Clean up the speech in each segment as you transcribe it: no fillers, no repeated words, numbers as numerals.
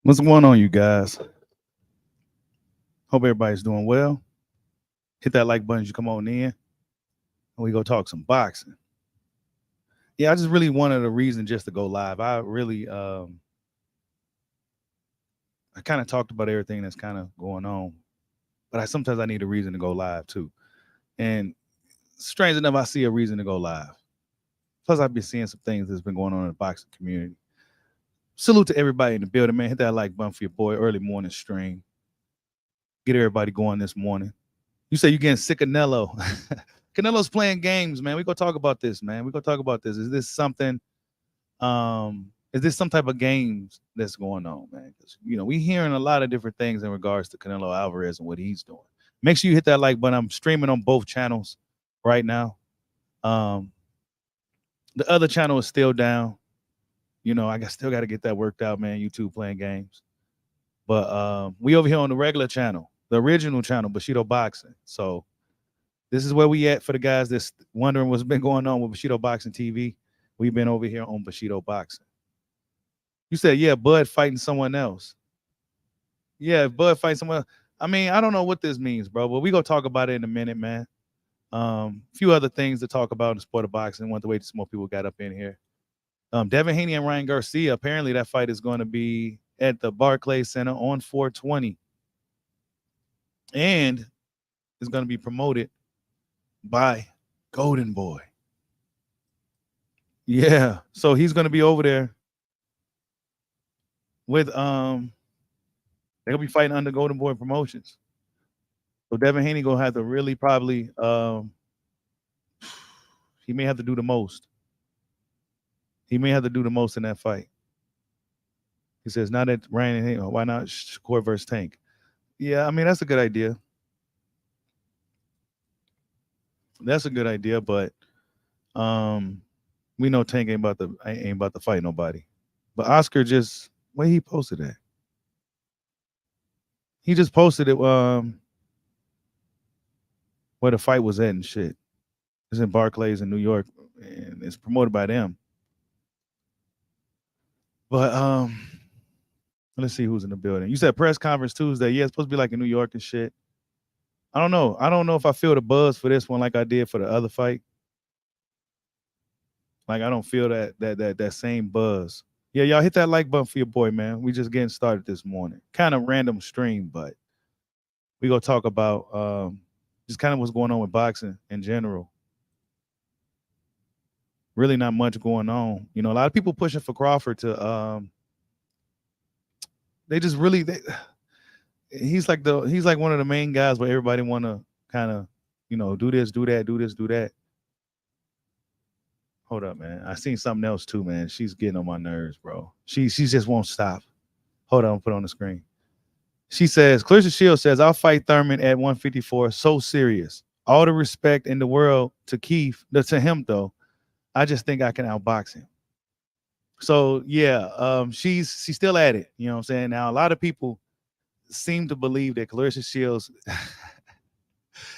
What's going on, you guys? Hope everybody's doing well. Hit that like button as you come on in, and we go talk some boxing. Yeah, I just really wanted a reason just to go live. I kind of talked about everything that's kind of going on, but sometimes I need a reason to go live too. And strange enough, I see a reason to go live. Plus, I've been seeing some things that's been going on in the boxing community. Salute to everybody in the building, man. Hit that like button for your boy. Early morning stream. Get everybody going this morning. You say you're getting sick of Canelo. Canelo's playing games, man. We gonna talk about this, man. We gonna talk about this. Is this something? Is this some type of games that's going on, man? Because we hearing a lot of different things in regards to Canelo Alvarez and what he's doing. Make sure you hit that like button. I'm streaming on both channels right now. Um, the other channel is still down. Still got to get that worked out, man. YouTube playing games, but we over here on the regular channel, the original channel, Bushido Boxing. So this is where we at for the guys that's wondering what's been going on with Bushido Boxing TV. We've been over here on Bushido Boxing. You said, yeah, Bud fighting someone else. Yeah, Bud fighting someone else. I mean, I don't know what this means, bro, but we gonna talk about it in a minute, man. A few other things to talk about in the sport of boxing. Want to wait till some more people got up in here. Devin Haney and Ryan Garcia. Apparently, that fight is going to be at the Barclays Center on 420, and is going to be promoted by Golden Boy. Yeah, so he's going to be over there with they'll be fighting under Golden Boy Promotions. So Devin Haney gonna have to really probably he may have to do the most. He may have to do the most in that fight. He says, not at Ryan Haney, why not Shakur versus Tank? Yeah, I mean that's a good idea. That's a good idea, but we know Tank ain't about to fight nobody. But Oscar just where he posted that. He just posted it where the fight was at and shit. It's in Barclays in New York, and it's promoted by them. But let's see who's in the building. You said press conference Tuesday. Yeah, it's supposed to be like in New York and shit. I don't know. I don't know if I feel the buzz for this one like I did for the other fight. Like I don't feel that same buzz. Yeah, y'all hit that like button for your boy, man. We just getting started this morning. Kind of random stream, but we gonna talk about just kind of what's going on with boxing in general. Really not much going on. A lot of people pushing for Crawford to they just really he's like one of the main guys where everybody want to kind of do this, do that, do this, do that. Hold up, man. I seen something else too, man. She's getting on my nerves, bro. She just won't stop. Hold on, put it on the screen. She says, Clarissa Shields says, I'll fight Thurman at 154. So serious. All the respect in the world to Keith, to him though. I just think I can outbox him. So yeah, she's still at it. You know what I'm saying? Now a lot of people seem to believe that Clarissa Shields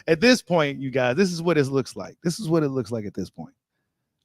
at this point, you guys, this is what it looks like. This is what it looks like at this point.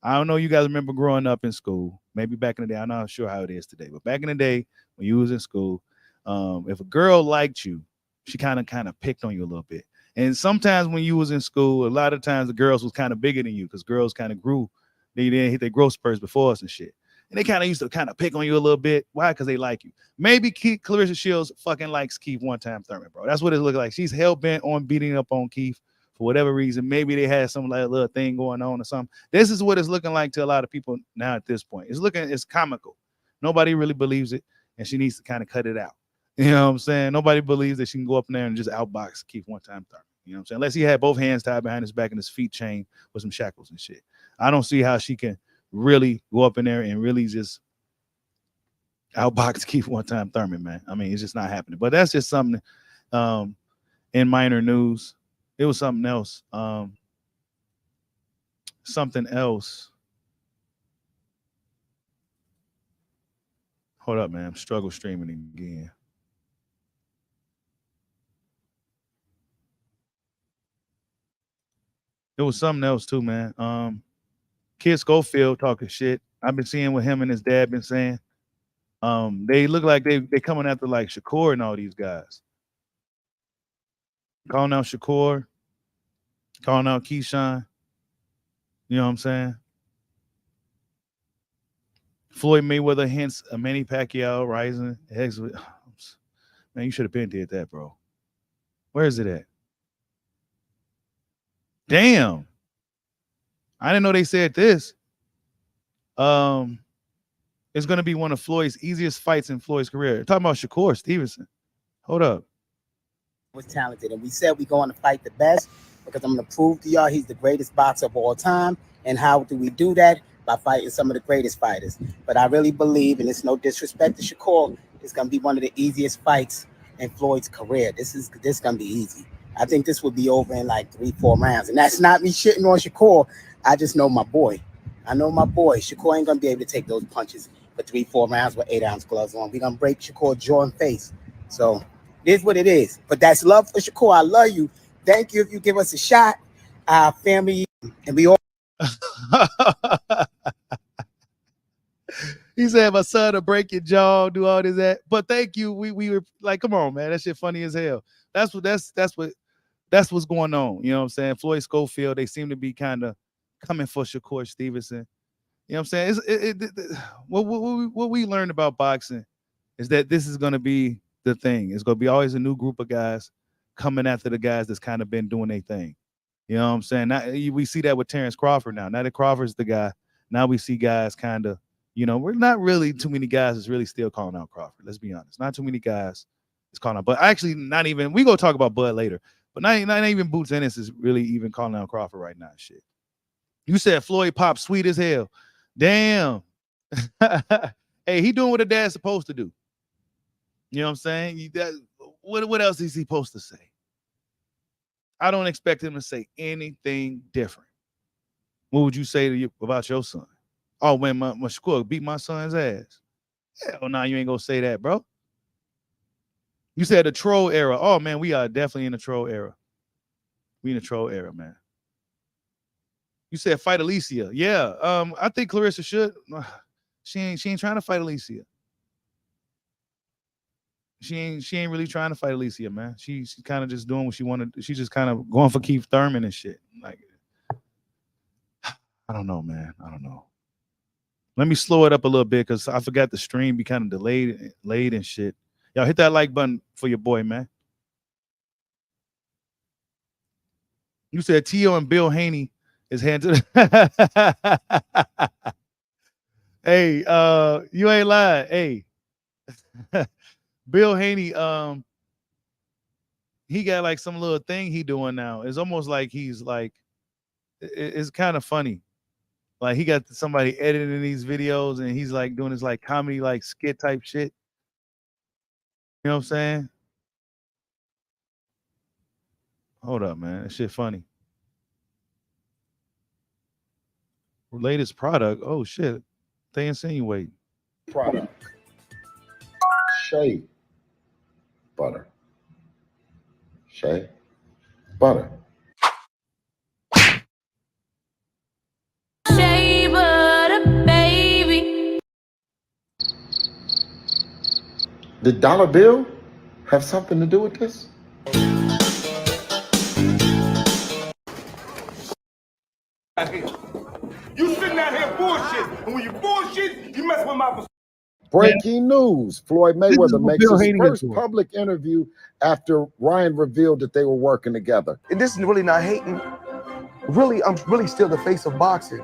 I don't know you guys remember growing up in school, maybe back in the day. I'm not sure how it is today, but back in the day when you was in school, if a girl liked you, she kind of picked on you a little bit. And sometimes when you was in school, a lot of times the girls was kind of bigger than you because girls kind of grew. They didn't hit their growth spurts before us and shit. And they kind of used to kind of pick on you a little bit. Why? Because they like you. Maybe Clarissa Shields fucking likes Keith one time Thurman, bro. That's what it looked like. She's hell bent on beating up on Keith for whatever reason. Maybe they had some like little thing going on or something. This is what it's looking like to a lot of people now at this point. It's comical. Nobody really believes it, and she needs to kind of cut it out. You know what I'm saying? Nobody believes that she can go up in there and just outbox Keith one time Thurman. You know what I'm saying? Unless he had both hands tied behind his back and his feet chained with some shackles and shit. I don't see how she can really go up in there and really just outbox Keith one time Thurman, man. I mean, it's just not happening. But that's just something in minor news. It was something else. Something else. Hold up, man. I'm struggle streaming again. It was something else too, man. Kid Schofield talking shit. I've been seeing what him and his dad been saying. They look like they coming after like Shakur and all these guys. Calling out Shakur, calling out Keyshawn. You know what I'm saying? Floyd Mayweather hints a Manny Pacquiao rising. Man, you should have been did that, bro. Where is it at? Damn. I didn't know they said this. It's going to be one of Floyd's easiest fights in Floyd's career. Talking about Shakur Stevenson. Hold up. Was talented, and we said we're going to fight the best because I'm going to prove to y'all he's the greatest boxer of all time. And how do we do that? By fighting some of the greatest fighters. But I really believe, and it's no disrespect to Shakur, it's going to be one of the easiest fights in Floyd's career. This is going to be easy. I think this will be over in like 3-4 rounds. And that's not me shitting on Shakur. I just know my boy. I know my boy. Shakur ain't going to be able to take those punches for 3-4 rounds with 8-ounce gloves on. We're going to break Shakur's jaw and face. So it is what it is. But that's love for Shakur. I love you. Thank you if you give us a shot. Our family, and we all. He said, my son to break your jaw, do all this that. But thank you. We were like, come on, man. That shit funny as hell. That's what's going on. You know what I'm saying? Floyd Schofield, they seem to be kind of coming for Shakur Stevenson. You know what I'm saying? What we learned about boxing is that this is going to be the thing. It's going to be always a new group of guys coming after the guys that's kind of been doing their thing. You know what I'm saying? Now, we see that with Terence Crawford now. Now that Crawford's the guy, now we see guys kind of, you know, we're not really too many guys that's really still calling out Crawford. Let's be honest. Not too many guys is calling out. But actually, not even, we go talk about Bud later. But not even Boots Ennis is really even calling out Crawford right now. Shit. You said Floyd Pop sweet as hell. Damn. Hey, he doing what a dad's supposed to do. You know what I'm saying? What else is he supposed to say? I don't expect him to say anything different. What would you say to you about your son? Oh, when my Shakur beat my son's ass. Hell no, you ain't gonna say that, bro. You said the troll era. Oh man, we are definitely in the troll era. We in the troll era, man. You said fight Alicia. Yeah. I think Clarissa should. She ain't trying to fight Alicia. She ain't really trying to fight Alicia, man. She's kind of just doing what she wanted. She's just kind of going for Keith Thurman and shit. Like, I don't know, man. I don't know. Let me slow it up a little bit because I forgot the stream be kind of delayed and shit. Y'all hit that like button for your boy, man. You said Tio and Bill Haney is heading to the Hey, you ain't lying. Hey. Bill Haney, he got like some little thing he doing now. It's almost like he's like, it's kind of funny. Like he got somebody editing these videos and he's like doing this like comedy, like skit type shit. You know what I'm saying? Hold up, man. That shit funny. Latest product. Oh shit. They insinuate. Product. Shea butter. Shea butter. Shea butter, baby. Did dollar bill have something to do with this? You sitting out here bullshit, and when you bullshit, you mess with my. Breaking news. Floyd Mayweather makes Bill his Haney first is public interview after Ryan revealed that they were working together. And this is really not hating. Really, I'm really still the face of boxing.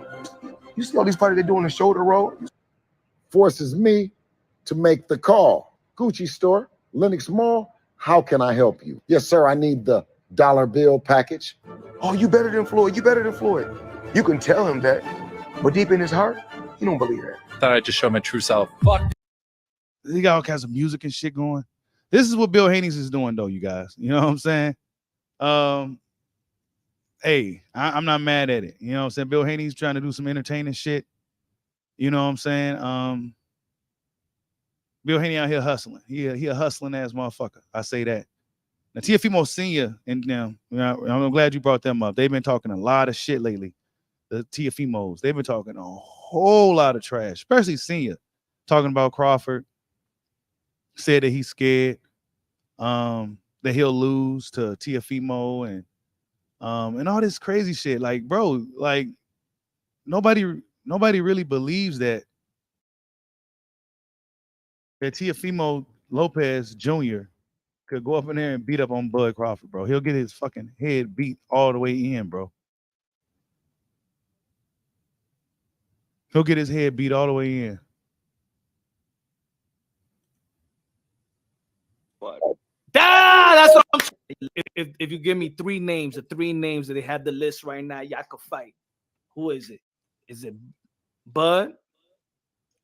You see all these fighters, they're doing the shoulder roll. Forces me to make the call. Gucci store, Lenox Mall, how can I help you? Yes, sir, I need the dollar bill package. Oh, you better than Floyd. You better than Floyd. You can tell him that, but deep in his heart, he don't believe that. Thought I'd just show my true self. Fuck. He got all kinds of music and shit going. This is what Bill Haney's is doing, though, you guys. You know what I'm saying? Hey, I'm not mad at it. You know what I'm saying? Bill Haney's trying to do some entertaining shit. You know what I'm saying? Bill Haney out here hustling. He a hustling ass motherfucker. I say that. Now, Tiafimo Sr. and them, I'm glad you brought them up. They've been talking a lot of shit lately. The Tiafimos. They've been talking a whole lot of trash, especially Senior, talking about Crawford, said that he's scared that he'll lose to Teofimo and all this crazy shit. Like, bro, like nobody really believes that Teofimo Lopez Jr. could go up in there and beat up on Bud Crawford, bro. He'll get his fucking head beat all the way in, bro. He'll get his head beat all the way in. That's what I'm saying. If you give me the three names that they have the list right now, y'all could fight. Who is it? Is it Bud?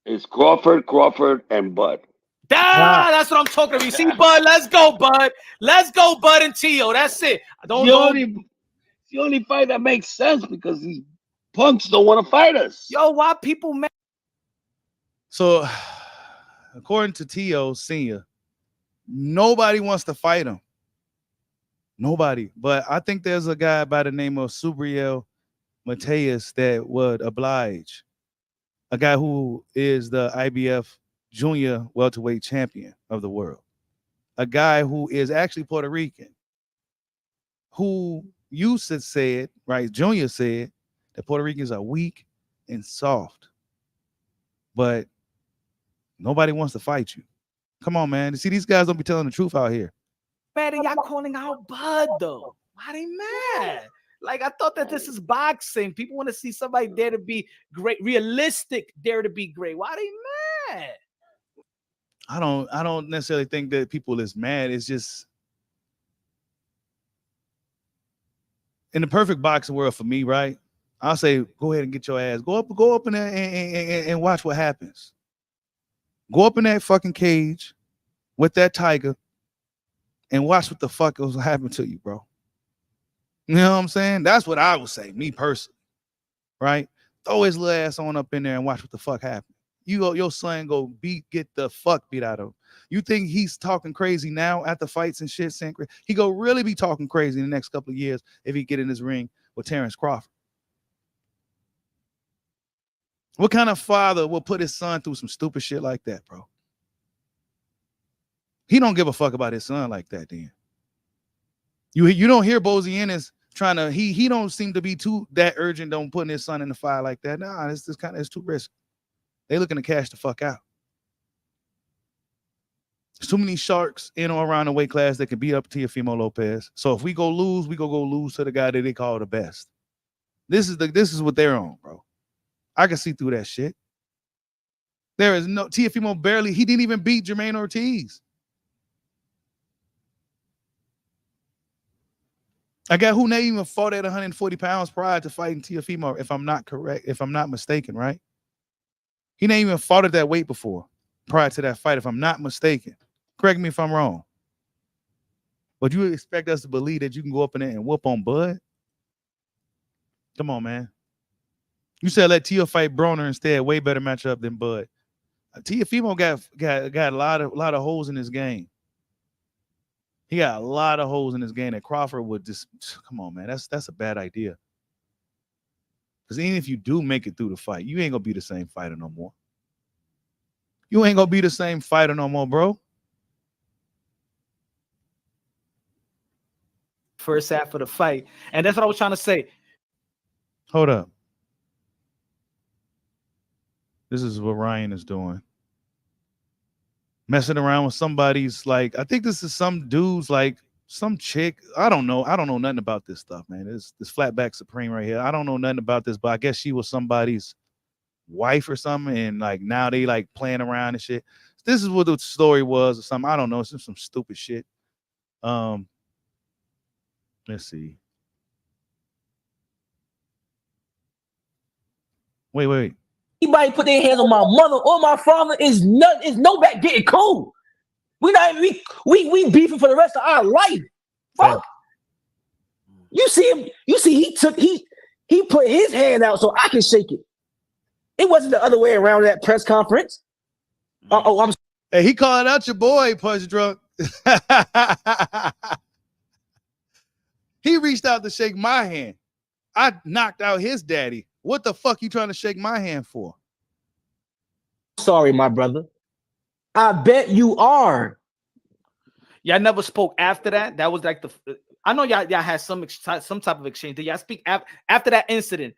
It's Crawford, and Bud. That's what I'm talking about. You see, Bud? Let's go, Bud. Let's go, Bud and Tio. That's it. It's the only fight that makes sense because these punks don't want to fight us. Yo, why people mad? So, according to Tio Senior, nobody wants to fight him. Nobody. But I think there's a guy by the name of Subriel Mateus that would oblige. A guy who is the IBF junior welterweight champion of the world. A guy who is actually Puerto Rican. Who used to say it, right? Junior said that Puerto Ricans are weak and soft. But nobody wants to fight you. Come on, man. See, these guys don't be telling the truth out here. Mad at y'all calling out Bud, though. Why they mad? Like, I thought that this is boxing. People want to see somebody dare to be great, realistic, dare to be great. Why they mad? I don't necessarily think that people is mad. It's just in the perfect boxing world for me, right? I'll say, go ahead and get your ass. Go up in there and watch what happens. Go up in that fucking cage with that tiger and watch what the fuck will happen to you, bro. You know what I'm saying? That's what I would say, me personally, right? Throw his little ass on up in there and watch what the fuck happens. Your son go get the fuck beat out of him. You think he's talking crazy now at the fights and shit? He go really be talking crazy in the next couple of years if he get in his ring with Terence Crawford. What kind of father will put his son through some stupid shit like that, bro? He don't give a fuck about his son like that, then. You don't hear Bozy Ennis trying to, he don't seem to be too that urgent on putting his son in the fire like that. Nah, it's too risky. They looking to cash the fuck out. There's too many sharks in or around the weight class that can beat up Teofimo Lopez. So if we go lose, we go lose to the guy that they call the best. This is what they're on, bro. I can see through that shit. There is no Teofimo he didn't even beat Jermaine Ortiz. A guy who never even fought at 140 pounds prior to fighting Teofimo, if I'm not mistaken, right? He never even fought at that weight before, prior to that fight, if I'm not mistaken. Correct me if I'm wrong. But you expect us to believe that you can go up in there and whoop on Bud? Come on, man. You said let Tio fight Broner instead. Way better matchup than Bud. Teofimo got a lot of holes in his game. He got a lot of holes in his game that Crawford would just come on, man. That's a bad idea. Because even if you do make it through the fight, you ain't gonna be the same fighter no more. You ain't gonna be the same fighter no more, bro. First half of the fight, and that's what I was trying to say. Hold up. This is what Ryan is doing. Messing around with somebody's, like, I think this is some dude's, like, some chick. I don't know nothing about this stuff, man. This Flatback Supreme right here. I don't know nothing about this, but I guess she was somebody's wife or something, and like now they like playing around and shit. This is what the story was or something. I don't know. It's just some stupid shit. Let's see. Wait. Anybody put their hands on my mother or my father is no back getting cool. We beefing for the rest of our life. Fuck. You see him, he put his hand out so I can shake it. It wasn't the other way around at that press conference. Hey, he calling out your boy, Punch Drunk. He reached out to shake my hand. I knocked out his daddy. What the fuck you trying to shake my hand for? Sorry, my brother. I bet you are. Y'all never spoke after that. That was like the. I know y'all had some type of exchange. Did y'all speak after that incident?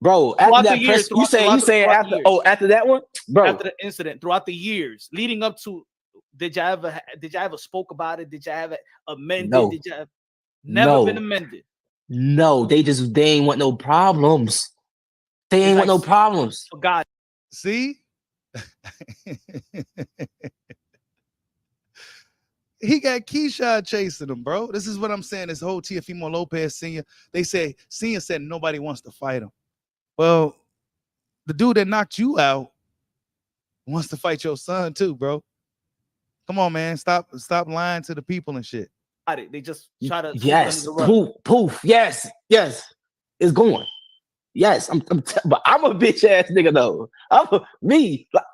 Bro, after Throughout that the years, press, you saying throughout the after years. after that one, bro. After the incident, throughout the years leading up to, did y'all ever spoke about it? Did y'all ever amended? No. Did y'all never No. been amended? No, they ain't want no problems. They ain't want no problems. Forgot. See? He got Keyshawn chasing him, bro. This is what I'm saying. This whole Teofimo Lopez Sr., they say, Senior said nobody wants to fight him. Well, the dude that knocked you out wants to fight your son too, bro. Come on, man. Stop lying to the people and shit. They just try to yes, poof. Yes, it's going. Yes, but I'm a bitch ass nigga though.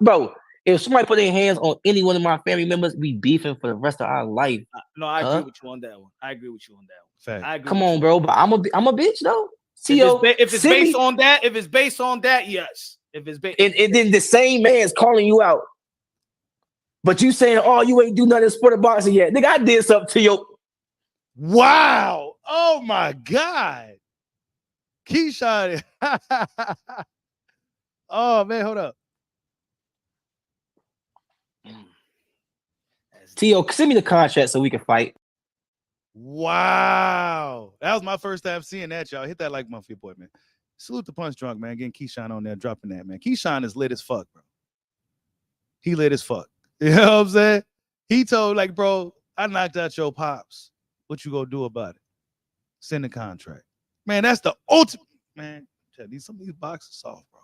Bro. If somebody put their hands on any one of my family members, we beefing for the rest of our life. No, I agree with you on that one. I agree with you on that one. Fact. I agree. Come on, bro. But I'm a bitch though. If it's based on that, yes. If it's based, and then the same man's calling you out, but you saying, "Oh, you ain't do nothing in sport of boxing yet, nigga." I did something to you. Wow! Oh my God, Keyshawn. Oh man, hold up. Tio, send me the contract so we can fight. Wow, that was my first time seeing that, y'all. Hit that like button for your boy, man. Salute the Punch Drunk, man. Getting Keyshawn on there, dropping that, man. Keyshawn is lit as fuck, bro. He lit as fuck. You know what I'm saying? He told, like, bro, I knocked out your pops. What you gonna do about it? Send the contract. Man, that's the ultimate, man. Some of these boxes soft, bro.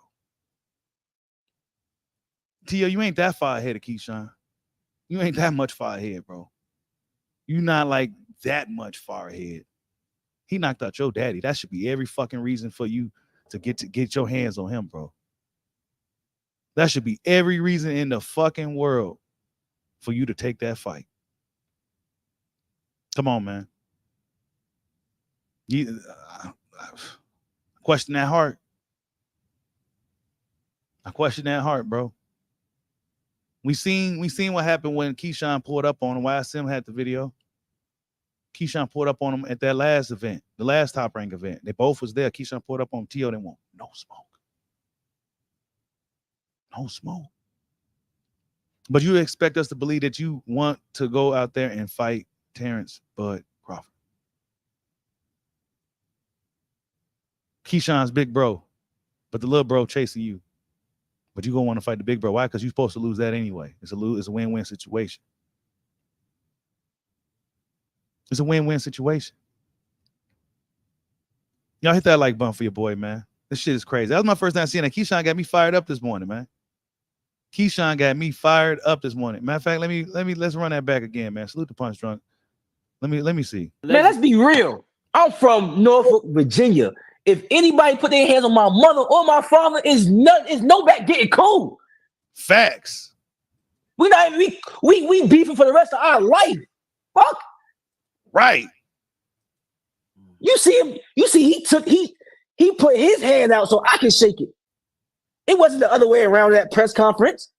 Tio, you ain't that far ahead of Keyshawn. You ain't that much far ahead, bro. You not like that much far ahead. He knocked out your daddy. That should be every fucking reason for you to get your hands on him, bro. That should be every reason in the fucking world for you to take that fight. Come on, man. Question that heart. I question that heart, bro. We seen what happened when Keyshawn pulled up on him. YSM had the video. Keyshawn pulled up on him at that last event, the last Top Rank event. They both was there. Keyshawn pulled up on him. Tio didn't want no smoke. No smoke. But you expect us to believe that you want to go out there and fight Terence Bud Crawford. Keyshawn's big bro, but the little bro chasing you. But you gonna want to fight the big bro. Why? Because you're supposed to lose that anyway. It's a win-win situation. It's a win-win situation. Y'all hit that like button for your boy, man. This shit is crazy. That was my first time seeing that. Keyshawn got me fired up this morning, man. Keyshawn got me fired up this morning. Matter of fact, let's run that back again, man. Salute the Punch Drunk. Let me see. Man, let's be real. I'm from Norfolk, Virginia. If anybody put their hands on my mother or my father, is no back getting cool. Facts. We beefing for the rest of our life. Fuck. Right. You see him. You see he put his hand out so I can shake it. It wasn't the other way around at that press conference.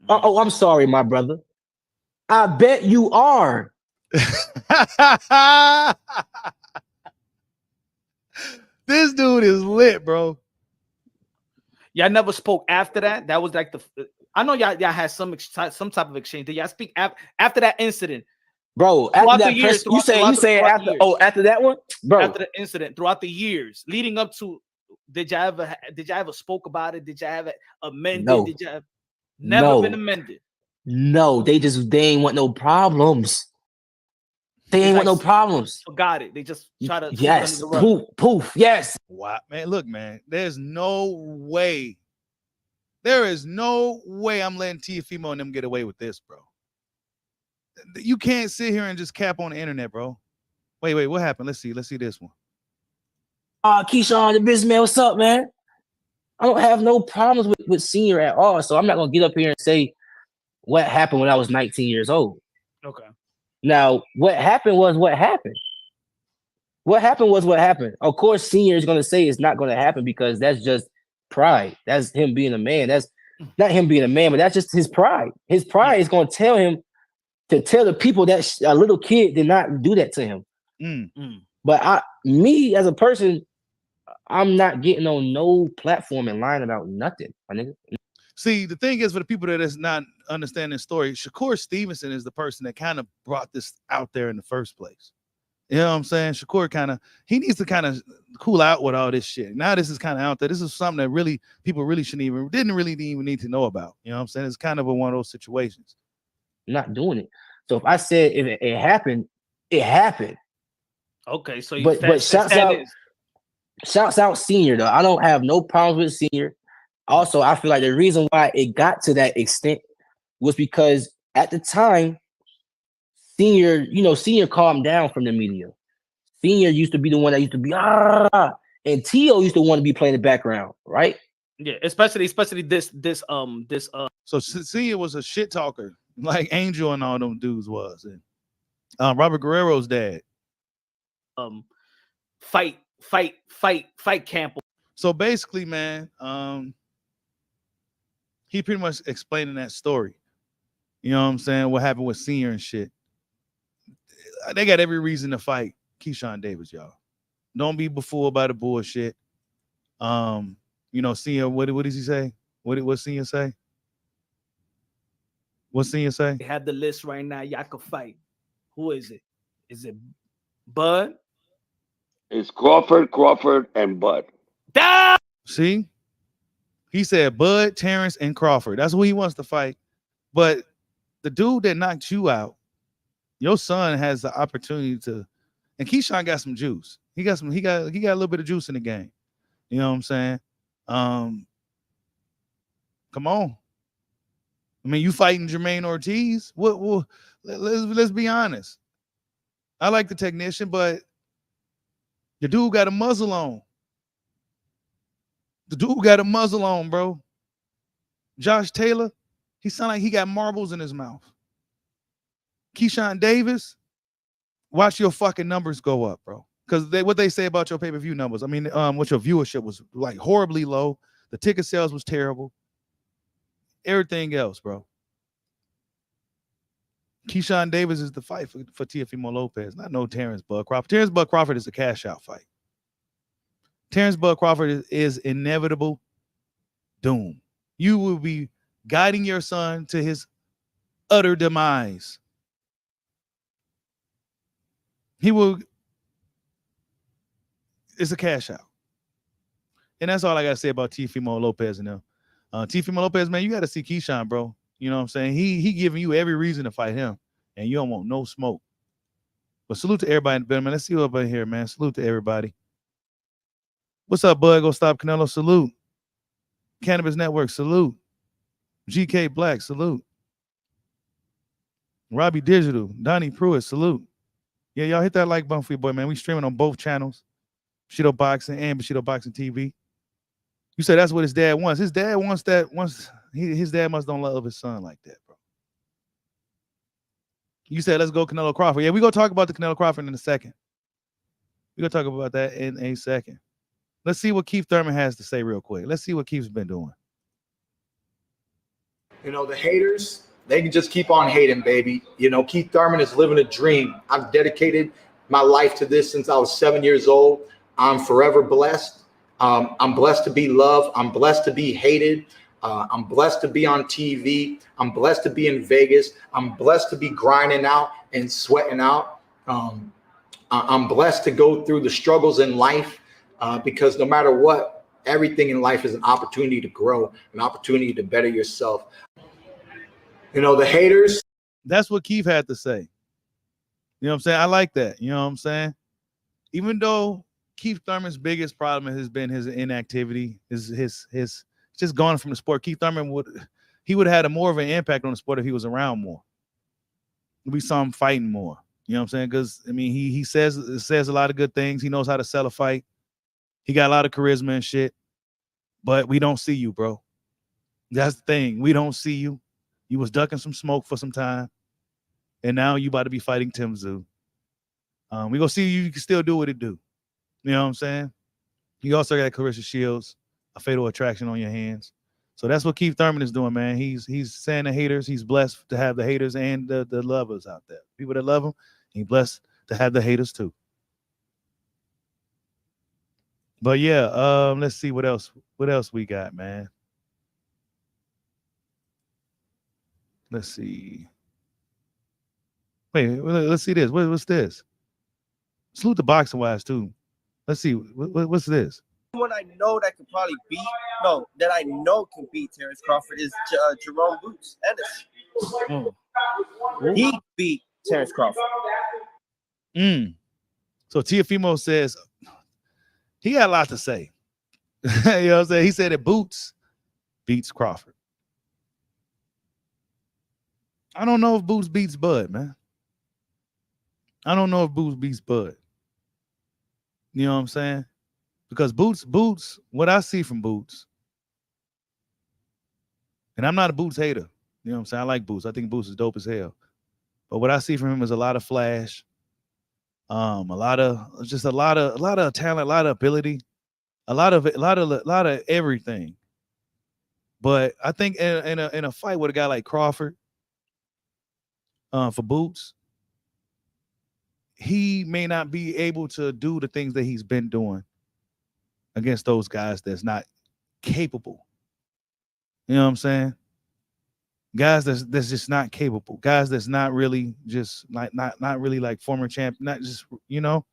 Oh, I'm sorry, my brother. I bet you are. This dude is lit, bro. Y'all never spoke after that. That was like the. I know y'all had some type of exchange. Did y'all speak after that incident? Bro, after that press, you saying after that one, bro. After the incident, throughout the years leading up to, did y'all ever spoke about it? Did y'all ever amended? No. Did y'all never been amended? No, they ain't want no problems. They ain't want no problems. Forgot it. They just try to. Yes, poof. Yes. Wow, man. Look, man. There's no way. There is no way I'm letting Teofimo and them get away with this, bro. You can't sit here and just cap on the internet, bro. Wait, what happened? Let's see this one. Keyshawn, the businessman, what's up, man? I don't have no problems with Senior at all, so I'm not gonna get up here and say what happened when I was 19 years old. Okay. Now, what happened was what happened. What happened was what happened. Of course, Senior is gonna say it's not gonna happen because that's just pride. That's him being a man. not him being a man, but that's just his pride. His pride is going to tell him to tell the people that a little kid did not do that to him. But me as a person, I'm not getting on no platform and lying about nothing, my nigga. See, the thing is, for the people that is not understanding the story, Shakur Stevenson is the person that kind of brought this out there in the first place. You know what I'm saying? Shakur he needs to kind of cool out with all this shit. Now this is kind of out there. This is something that really people really didn't really even need to know about. You know what I'm saying? It's kind of one of those situations. Not doing it. So if I said if it happened, it happened. Okay, so but shouts out Senior though. I don't have no problems with Senior. Also, I feel like the reason why it got to that extent was because at the time, Senior calmed down from the media. Senior used to be the one that used to be and T.O. used to want to be playing the background, right? Yeah, especially this. So Senior was a shit talker, like Angel and all them dudes was, and Robert Guerrero's dad. Fight camp. So basically, man, he pretty much explaining that story. You know what I'm saying? What happened with Senior and shit. They got every reason to fight Keyshawn Davis, y'all. Don't be befooled by the bullshit. Senior, what does he say? What Senior say? What Senior say? They have the list right now. Y'all can fight. Who is it? Is it Bud? It's Crawford, and Bud. See? He said Bud, Terence, and Crawford. That's who he wants to fight. But the dude that knocked you out, your son has the opportunity to, and Keyshawn got some juice. He got a little bit of juice in the game. You know what I'm saying? Come on. I mean, you fighting Jermaine Ortiz? Let's be honest. I like the technician, but the dude got a muzzle on. The dude got a muzzle on, bro. Josh Taylor, he sound like he got marbles in his mouth. Keyshawn Davis, watch your fucking numbers go up, bro. Because what they say about your pay-per-view numbers, I mean, what your viewership was like horribly low. The ticket sales was terrible. Everything else, bro. Keyshawn Davis is the fight for Teofimo Lopez, not no Terence Bud Crawford. Terence Bud Crawford is a cash-out fight. Terence Bud Crawford is inevitable doom. You will be guiding your son to his utter demise. It's a cash out. And that's all I got to say about Teofimo Lopez and them. Teofimo Lopez, man, you got to see Keyshawn, bro. You know what I'm saying? He giving you every reason to fight him, and you don't want no smoke. But salute to everybody in the building, man. Let's see what's up in here, man. Salute to everybody. What's up, Bud? Go Stop Canelo. Salute. Cannabis Network. Salute. GK Black. Salute. Robbie Digital. Donnie Pruitt. Salute. Yeah, y'all hit that like button for your boy, man. We streaming on both channels. Bushido Boxing and Bushido Boxing TV. You said that's what his dad wants. His dad wants that. His dad must don't love his son like that, bro. You said let's go Canelo Crawford. Yeah, we're going to talk about the Canelo Crawford in a second. We're going to talk about that in a second. Let's see what Keith Thurman has to say real quick. Let's see what Keith's been doing. The haters, they can just keep on hating, baby. Keith Thurman is living a dream. I've dedicated my life to this since I was 7 years old. I'm forever blessed. I'm blessed to be loved. I'm blessed to be hated. I'm blessed to be on TV. I'm blessed to be in Vegas. I'm blessed to be grinding out and sweating out. I'm blessed to go through the struggles in life because no matter what, everything in life is an opportunity to grow, an opportunity to better yourself. The haters. That's what Keith had to say. You know what I'm saying? I like that. You know what I'm saying? Even though Keith Thurman's biggest problem has been his inactivity, his just gone from the sport. Keith Thurman would have had more of an impact on the sport if he was around more. We saw him fighting more. You know what I'm saying? Because I mean, he says a lot of good things. He knows how to sell a fight. He got a lot of charisma and shit. But we don't see you, bro. That's the thing. We don't see you. You was ducking some smoke for some time, and now you about to be fighting Tim Tszyu. We gonna see you can still do what it do. You know what I'm saying? You also got Clarissa Shields, a fatal attraction on your hands. So that's what Keith Thurman is doing, man. He's saying the haters, he's blessed to have the haters and the lovers out there. People that love him, he's blessed to have the haters too. But yeah, let's see what else we got, man. Let's see. Wait, let's see this. What's this? Salute the boxing wise too. Let's see. What's this? One I know that could probably beat, that I know can beat Terence Crawford is Jerome Boots Ennis. He beat Terence Crawford. So Tiafimo says he got a lot to say. You know what I'm saying? He said that Boots beats Crawford. I don't know if Boots beats Bud, man. I don't know if Boots beats Bud. You know what I'm saying? Because Boots, what I see from Boots, and I'm not a Boots hater. You know what I'm saying? I like Boots. I think Boots is dope as hell. But what I see from him is a lot of flash, a lot of talent, a lot of ability, a lot of everything. But I think in a fight with a guy like Crawford, for Boots, he may not be able to do the things that he's been doing against those guys that's not capable. You know what I'm saying? Guys that's just not capable. Guys that's not really just like not really like former champ, not just, you know.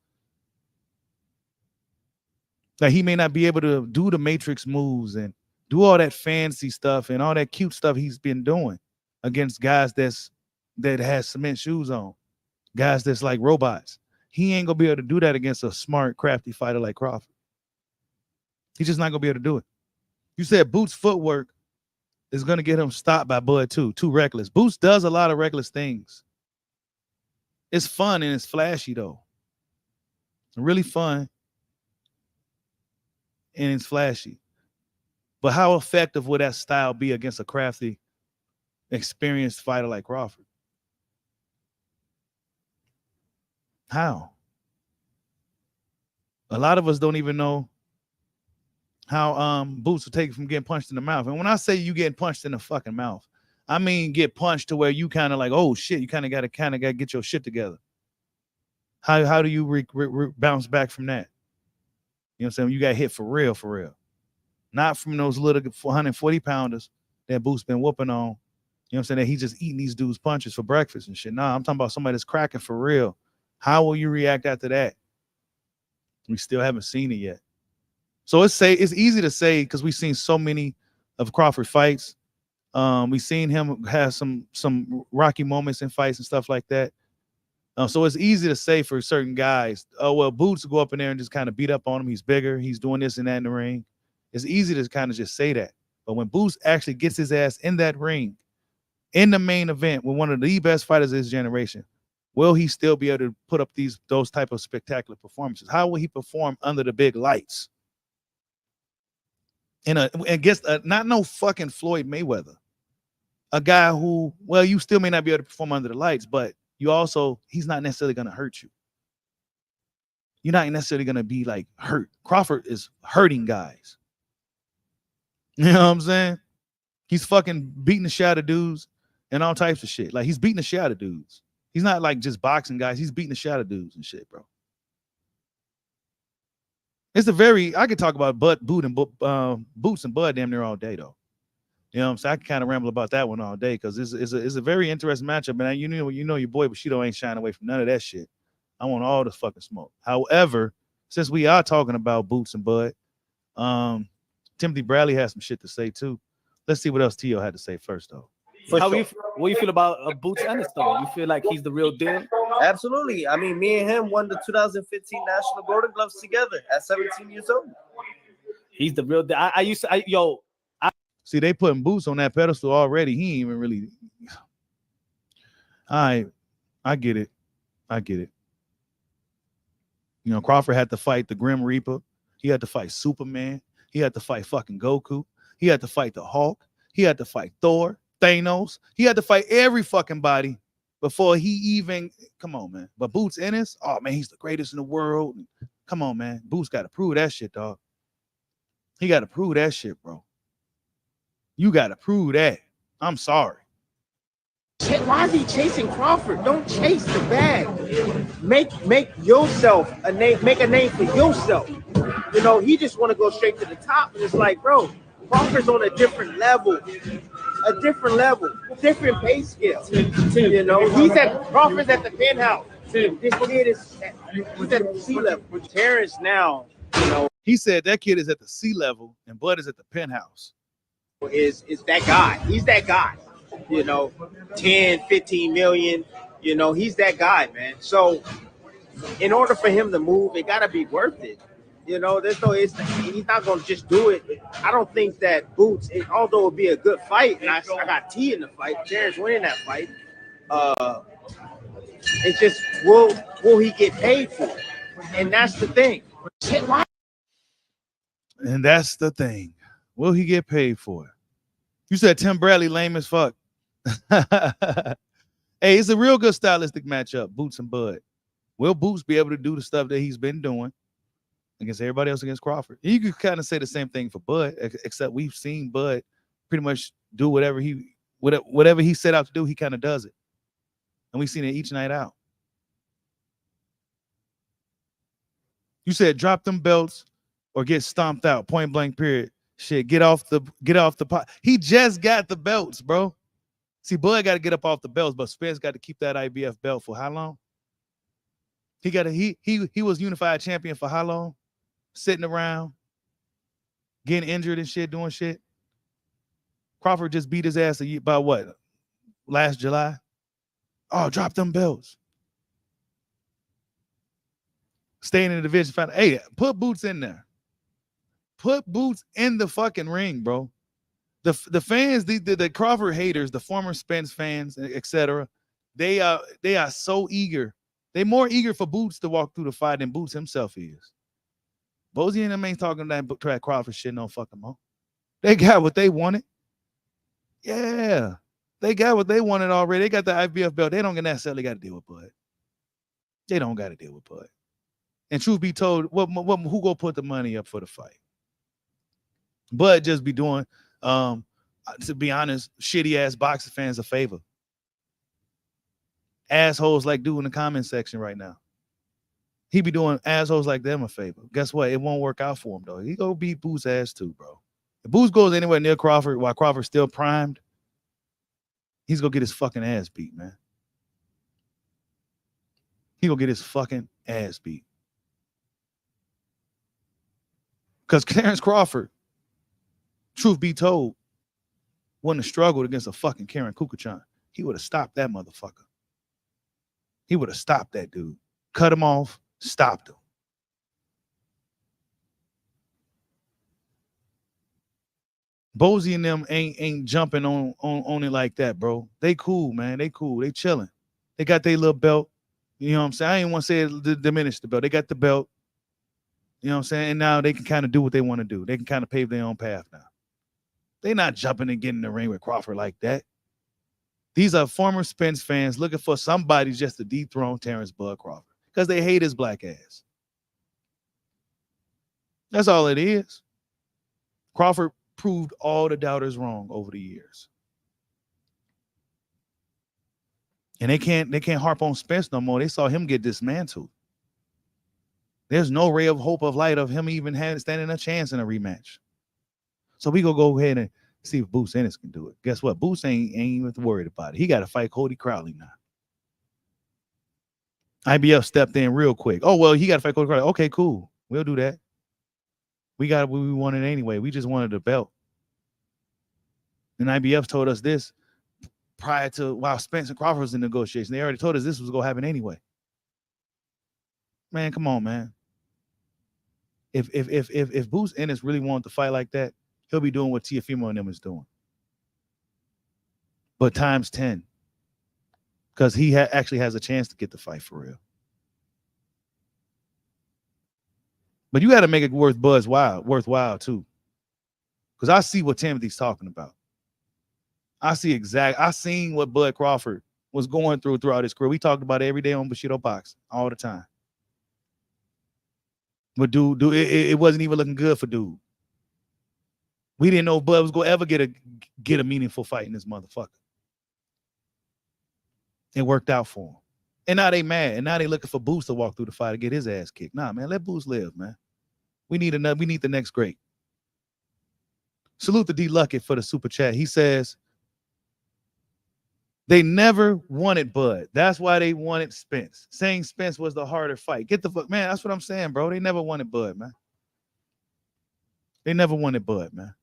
Like he may not be able to do the matrix moves and do all that fancy stuff and all that cute stuff he's been doing against guys that has cement shoes on. Guys that's like robots. He ain't gonna be able to do that against a smart, crafty fighter like Crawford. He's just not gonna be able to do it. You said Boots' footwork is gonna get him stopped by Bud too reckless. Boots does a lot of reckless things. It's fun and it's flashy though. Really fun and it's flashy. But how effective would that style be against a crafty, experienced fighter like Crawford? How? A lot of us don't even know how Boots will take from getting punched in the mouth. And when I say you getting punched in the fucking mouth, I mean get punched to where you kind of like, oh shit, you kind of got to get your shit together. How do you bounce back from that? You know what I'm saying? You got hit for real. Not from those little 140 pounders that Boots been whooping on. You know what I'm saying? That he just eating these dudes' punches for breakfast and shit. Nah, I'm talking about somebody that's cracking for real. How will you react after that? We still haven't seen it yet. So it's easy to say because we've seen so many of Crawford fights. We've seen him have some rocky moments in fights and stuff like that. So it's easy to say for certain guys, oh, well, Boots go up in there and just kind of beat up on him. He's bigger. He's doing this and that in the ring. It's easy to kind of just say that. But when Boots actually gets his ass in that ring, in the main event with one of the best fighters of his generation, will he still be able to put up those type of spectacular performances? How will he perform under the big lights? Against not no fucking Floyd Mayweather, a guy who, well, you still may not be able to perform under the lights, but he's not necessarily going to hurt you. You're not necessarily going to be like hurt. Crawford is hurting guys. You know what I'm saying? He's fucking beating the shit out of dudes and all types of shit. Like he's beating the shit out of dudes. He's not like just boxing guys. He's beating the shit out of dudes and shit, bro. I could talk about Boots and Bud damn near all day though. You know what I'm saying? I can kind of ramble about that one all day because it's a very interesting matchup. And you know your boy Bushido ain't shying away from none of that shit. I want all the fucking smoke. However, since we are talking about Boots and Bud, Timothy Bradley has some shit to say too. Let's see what else Tio had to say first though. What do you feel about Boots Ennis though? You feel like he's the real deal? Absolutely. I mean, me and him won the 2015 National Golden Gloves together at 17 years old. He's the real deal. See, they putting Boots on that pedestal already. He ain't even really. I get it. You know, Crawford had to fight the Grim Reaper. He had to fight Superman. He had to fight fucking Goku. He had to fight the Hulk. He had to fight Thor, Thanos. He had to fight every fucking body before he even. Come on, man. But Boots Ennis, oh man, he's the greatest in the world. Come on, man. Boots got to prove that shit, dog. He got to prove that shit, bro. You got to prove that. I'm sorry. Why is he chasing Crawford? Don't chase the bag. Make yourself a name. Make a name for yourself. You know, he just want to go straight to the top, and it's like, bro, Crawford's on a different level, different pay scale. You know, Crawford's at the penthouse. This kid is he's at the sea level. Terence now, you know, he said that kid is at the sea level and Bud is at the penthouse. Is that guy? He's that guy. You know, 10, 15 million. You know, he's that guy, man. So, in order for him to move, it got to be worth it. You know, he's not going to just do it. I don't think that Boots, although it would be a good fight, and I got T in the fight, Terence winning that fight. It's just, will he get paid for it? And that's the thing. And that's the thing. Will he get paid for it? You said Tim Bradley lame as fuck. Hey, it's a real good stylistic matchup, Boots and Bud. Will Boots be able to do the stuff that he's been doing against everybody else against Crawford? You could kind of say the same thing for Bud, except we've seen Bud pretty much do whatever he set out to do, he kind of does it. And we've seen it each night out. You said drop them belts or get stomped out, point blank period. Shit, get off the pot. He just got the belts, bro. See, Bud got to get up off the belts, but Spence got to keep that IBF belt for how long? He was unified champion for how long? Sitting around, getting injured and shit, doing shit. Crawford just beat his ass about what? Last July? Oh, drop them belts. Staying in the division final. Hey, put Boots in there. Put Boots in the fucking ring, bro. The fans, the Crawford haters, the former Spence fans, etc. They are so eager. They're more eager for Boots to walk through the fight than Boots himself is. Bozy and them ain't talking that track Crawford shit no fucking more. They got what they wanted. Yeah. They got what they wanted already. They got the IBF belt. They don't necessarily got to deal with Bud. They don't got to deal with Bud. And truth be told, who go put the money up for the fight? Bud just be doing, to be honest, shitty ass boxing fans a favor. Assholes like dude in the comment section right now. He be doing assholes like them a favor. Guess what? It won't work out for him though. He go beat Boots' ass too, bro. If Boots goes anywhere near Crawford while Crawford's still primed, he's gonna get his fucking ass beat, man. He gonna get his fucking ass beat. Because Terence Crawford, truth be told, wouldn't have struggled against a fucking Karen Kukachan. He would have stopped that motherfucker. He would have stopped that dude. Cut him off, stopped him. Bozy and them ain't jumping on it like that, bro. They cool, man. They cool. They chilling. They got their little belt. You know what I'm saying? I ain't want to say it diminish the belt. They got the belt. You know what I'm saying? And now they can kind of do what they want to do. They can kind of pave their own path now. They're not jumping and getting in the ring with Crawford like that. These are former Spence fans looking for somebody just to dethrone Terence Bud Crawford because they hate his black ass. That's all it is. Crawford proved all the doubters wrong over the years. And they can't harp on Spence no more. They saw him get dismantled. There's no ray of hope of light of him even standing a chance in a rematch. So we gonna go ahead and see if Boots Ennis can do it. Guess what? Boots ain't even worried about it. He got to fight Cody Crowley now. IBF stepped in real quick. Oh, well, he got to fight Cody Crowley. Okay, cool. We'll do that. We got what we wanted anyway. We just wanted the belt. And IBF told us this prior to while Spence and Crawford was in negotiation. They already told us this was going to happen anyway. Man, come on, man. If Boots Ennis really wanted to fight like that, he'll be doing what Tiafimo and them is doing. But times 10. Because he actually has a chance to get the fight for real. But you got to make it worthwhile too. Because I see what Timothy's talking about. I seen what Bud Crawford was going throughout his career. We talked about it every day on Bushido Box all the time. But dude, it wasn't even looking good for dude. We didn't know Bud was gonna ever get a meaningful fight in this motherfucker. It worked out for him. And now they mad. And now they looking for Boots to walk through the fight to get his ass kicked. Nah, man, let Boots live, man. We need the next great. Salute to D Luckett for the super chat. He says they never wanted Bud. That's why they wanted Spence. Saying Spence was the harder fight. Get the fuck, man. That's what I'm saying, bro. They never wanted Bud, man. They never wanted Bud, man.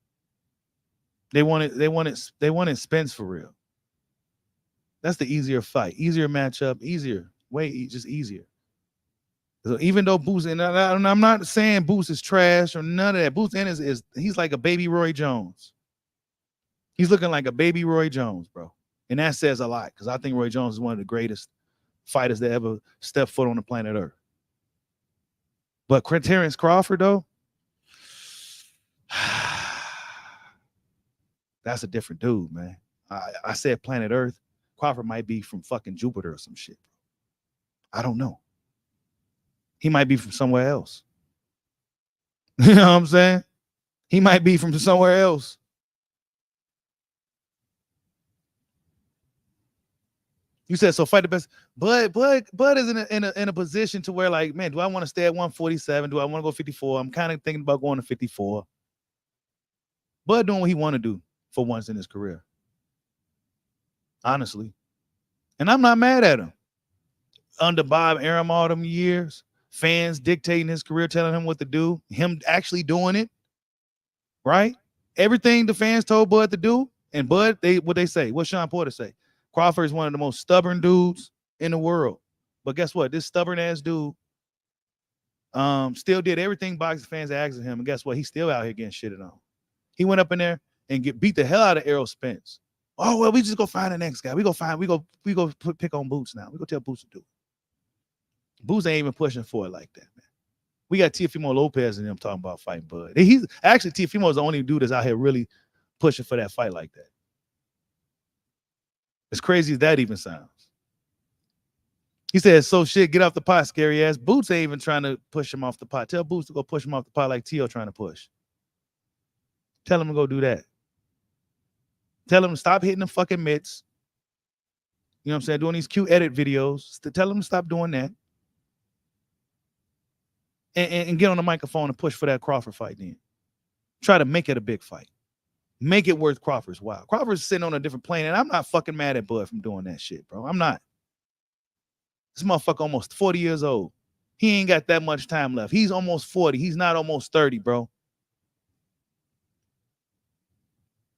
They wanted Spence for real. That's the easier fight, easier matchup, easier, just easier. So even though Boots, and I'm not saying Boots is trash or none of that. Boots is he's like a baby Roy Jones. He's looking like a baby Roy Jones, bro. And that says a lot because I think Roy Jones is one of the greatest fighters that ever stepped foot on the planet Earth. But Terence Crawford, though, that's a different dude, man. I said planet Earth. Crawford might be from fucking Jupiter or some shit. I don't know. He might be from somewhere else. You know what I'm saying? He might be from somewhere else. You said so. Fight the best. Bud is in a position to where, like, man, do I want to stay at 147? Do I want to go 54? I'm kind of thinking about going to 54. Bud doing what he want to do for once in his career. Honestly. And I'm not mad at him. Under Bob Arum all them years, fans dictating his career, telling him what to do, him actually doing it, right? Everything the fans told Bud to do, and Bud, what they say, what Sean Porter say? Crawford is one of the most stubborn dudes in the world. But guess what? This stubborn ass dude still did everything boxing fans asked of him, and guess what? He's still out here getting shitted on. He went up in there and beat the hell out of Errol Spence. Oh, well, we just go find the next guy. We go pick on Boots now. We go tell Boots to do it. Boots ain't even pushing for it like that, man. We got Teofimo Lopez and them talking about fighting Bud. He's actually Teofimo is the only dude that's out here really pushing for that fight like that. As crazy as that even sounds. He says, so shit, get off the pot, scary ass. Boots ain't even trying to push him off the pot. Tell Boots to go push him off the pot like Tio trying to push. Tell him to go do that. Tell him to stop hitting the fucking mitts. You know what I'm saying? Doing these cute edit videos. Tell him to stop doing that. And get on the microphone and push for that Crawford fight then. Try to make it a big fight. Make it worth Crawford's while. Crawford's sitting on a different plane, and I'm not fucking mad at Bud from doing that shit, bro. I'm not. This motherfucker almost 40 years old. He ain't got that much time left. He's almost 40. He's not almost 30, bro.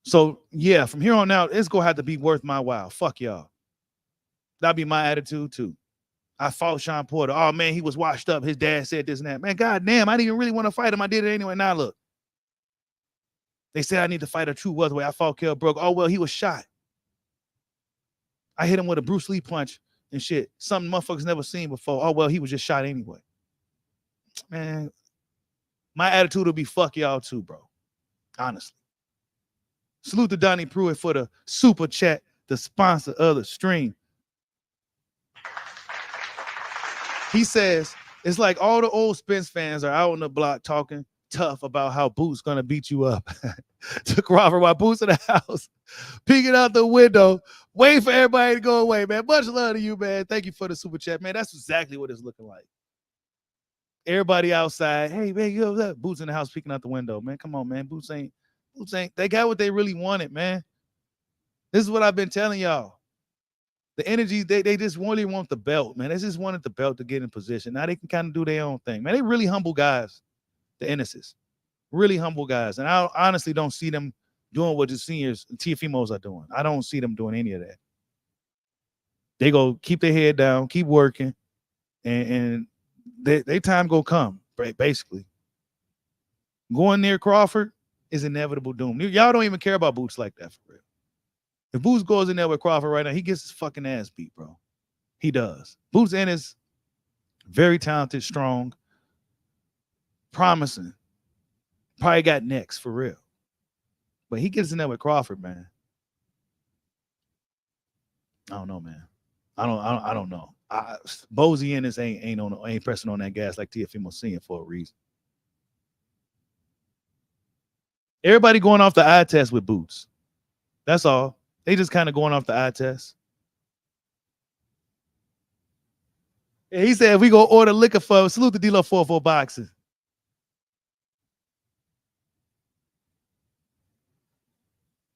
So, yeah, from here on out, it's going to have to be worth my while. Fuck y'all. That'll be my attitude, too. I fought Sean Porter. Oh, man, he was washed up. His dad said this and that. Man, goddamn, I didn't even really want to fight him. I did it anyway. Now, look. They said I need to fight a true welterweight. I fought Kell Brook. Oh, well, he was shot. I hit him with a Bruce Lee punch and shit. Something motherfuckers never seen before. Oh, well, he was just shot anyway. Man, my attitude will be fuck y'all too, bro. Honestly. Salute to Donnie Pruitt for the super chat, the sponsor of the stream. He says, it's like all the old Spence fans are out on the block talking tough about how Boots gonna beat you up. To Crawford while Boots in the house, peeking out the window, waiting for everybody to go away, man. Much love to you, man. Thank you for the super chat, man. That's exactly what it's looking like. Everybody outside, hey, man, you know that? Boots in the house peeking out the window, man. Come on, man. Boots ain't, they got what they really wanted, man. This is what I've been telling y'all. The energy, they just really want the belt, man. They just wanted the belt to get in position. Now they can kind of do their own thing, man. They really humble guys, the Ennises. Really humble guys. And I honestly don't see them doing what the seniors and Teofimos are doing. I don't see them doing any of that. They go keep their head down, keep working, and their time go come, basically. Going near Crawford is inevitable doom. Y'all don't even care about Boots like that, for real. If Boots goes in there with Crawford right now, he gets his fucking ass beat, bro. He does. Boots is very talented, strong, promising. Probably got next, for real. But he gets in there with Crawford, man. I don't know, man. I don't know. Bozy Ennis ain't pressing on that gas like Teofimo Senior for a reason. Everybody going off the eye test with Boots. That's all. They just kind of going off the eye test. And he said, if we go order liquor for, salute the dealer 4 boxing.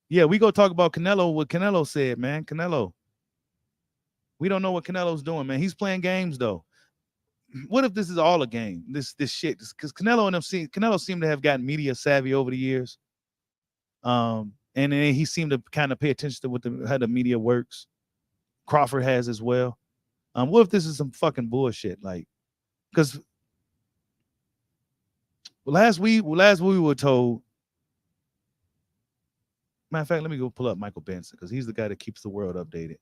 Yeah, we go talk about Canelo, what Canelo said, man. Canelo. We don't know what Canelo's doing, man. He's playing games, though. What if this is all a game? This shit. Because Canelo seemed to have gotten media savvy over the years. And then he seemed to kind of pay attention to how the media works. Crawford has as well. What if this is some fucking bullshit? Like, because last week we were told. Matter of fact, let me go pull up Michael Benson because he's the guy that keeps the world updated.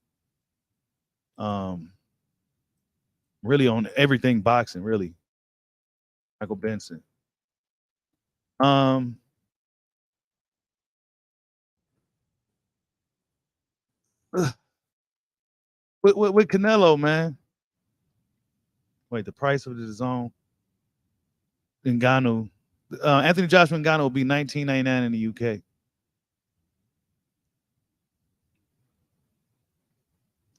Really on everything boxing, really. Michael Benson. With Canelo, man. Wait, the price of the zone. Ngannou. Anthony Joshua Ngannou will be $19.99 in the UK.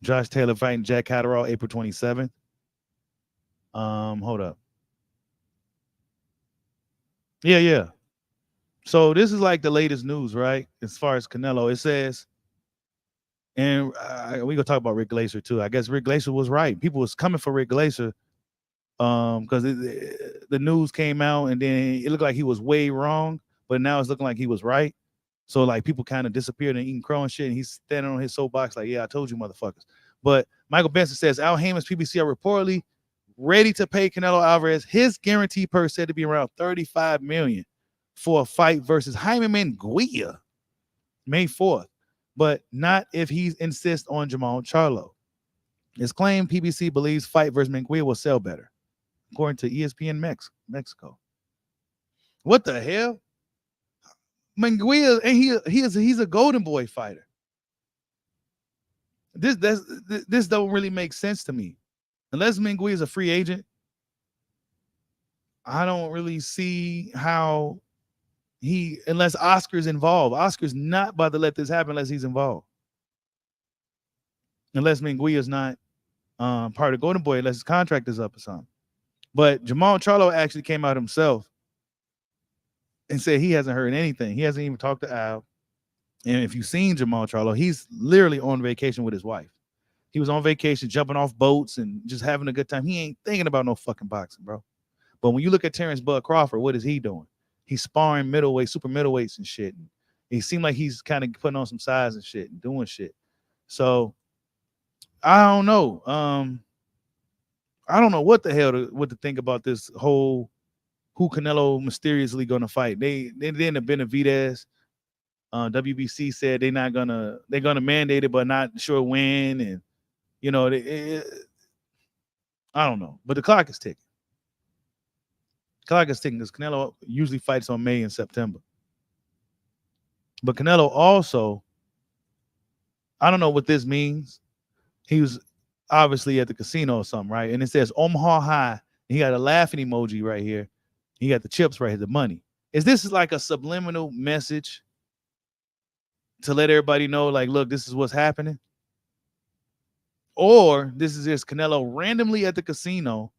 Josh Taylor fighting Jack Catterall April 27th. Hold up. Yeah. So this is like the latest news, right? As far as Canelo, it says, and we gonna talk about Rick Glaser too. I guess Rick Glaser was right. People was coming for Rick Glaser, because the news came out and then it looked like he was way wrong, but now it's looking like he was right. So like people kind of disappeared and eating crow and shit, and he's standing on his soapbox like, yeah, I told you, motherfuckers. But Michael Benson says Al Heyman's PBC are reportedly ready to pay Canelo Alvarez his guarantee purse said to be around $35 million for a fight versus Jaime Munguia May 4th, but not if he insists on Jamal Charlo. It's claimed PBC believes fight versus Munguia will sell better, according to ESPN Mexico. What the hell? Munguia, and he's a Golden Boy fighter. This don't really make sense to me. Unless Munguia is a free agent, I don't really see how unless Oscar's involved. Oscar's not about to let this happen unless he's involved. Unless Munguia is not part of Golden Boy, unless his contract is up or something. But Jamal Charlo actually came out himself and said he hasn't heard anything. He hasn't even talked to Al. And if you've seen Jamal Charlo, he's literally on vacation with his wife. He was on vacation, jumping off boats and just having a good time. He ain't thinking about no fucking boxing, bro. But when you look at Terence Bud Crawford, what is he doing? He's sparring middleweight, super middleweights and shit. And it seemed like he's kind of putting on some size and shit and doing shit. So I don't know. I don't know what the hell what to think about this whole who Canelo mysteriously going to fight. They didn't have Benavidez. WBC said they're gonna mandate it, but not sure when. And you know, I don't know. But the clock is ticking. Clock is ticking because Canelo usually fights on May and September. But Canelo also, I don't know what this means. He was obviously at the casino or something, right? And it says Omaha High. He got a laughing emoji right here. He got the chips right here, the money. Is this like a subliminal message to let everybody know, like, look, this is what's happening? Or this is just Canelo randomly at the casino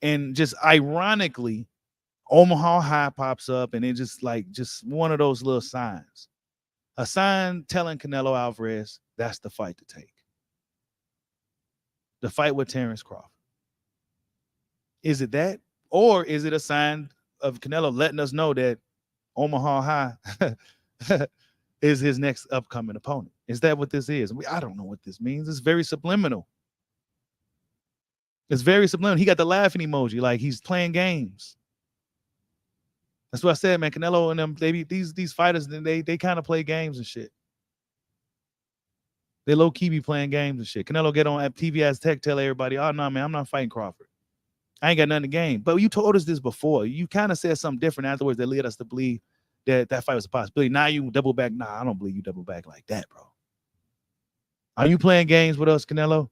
and just ironically, Omaha High pops up and it just one of those little signs. A sign telling Canelo Alvarez that's the fight to take. The fight with Terence Crawford. Is it that? Or is it a sign of Canelo letting us know that Omaha High is his next upcoming opponent? Is that what this is? I don't know what this means. It's very subliminal. It's very subliminal. He got the laughing emoji like he's playing games. That's what I said, man. Canelo and them, these fighters, they kind of play games and shit. They low-key be playing games and shit. Canelo get on at TV Aztec, tell everybody, oh, no, man, I'm not fighting Crawford. I ain't got nothing to gain. But you told us this before. You kind of said something different afterwards that led us to believe that fight was a possibility. Now you double back. Nah, I don't believe you double back like that, bro. Are you playing games with us, Canelo?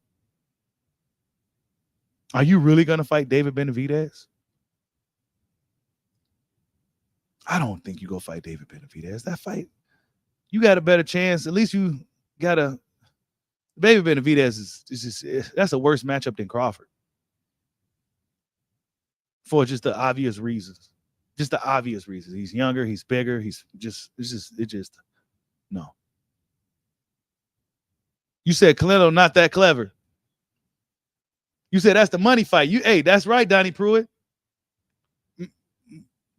Are you really going to fight David Benavidez? I don't think you go fight David Benavidez. That fight, you got a better chance. At least you got a David Benavidez is just that's a worse matchup than Crawford. For just the obvious reasons. Just the obvious reasons. He's younger, he's bigger, he's just no. You said Canelo not that clever. You said that's the money fight. Hey, that's right, Donnie Pruitt.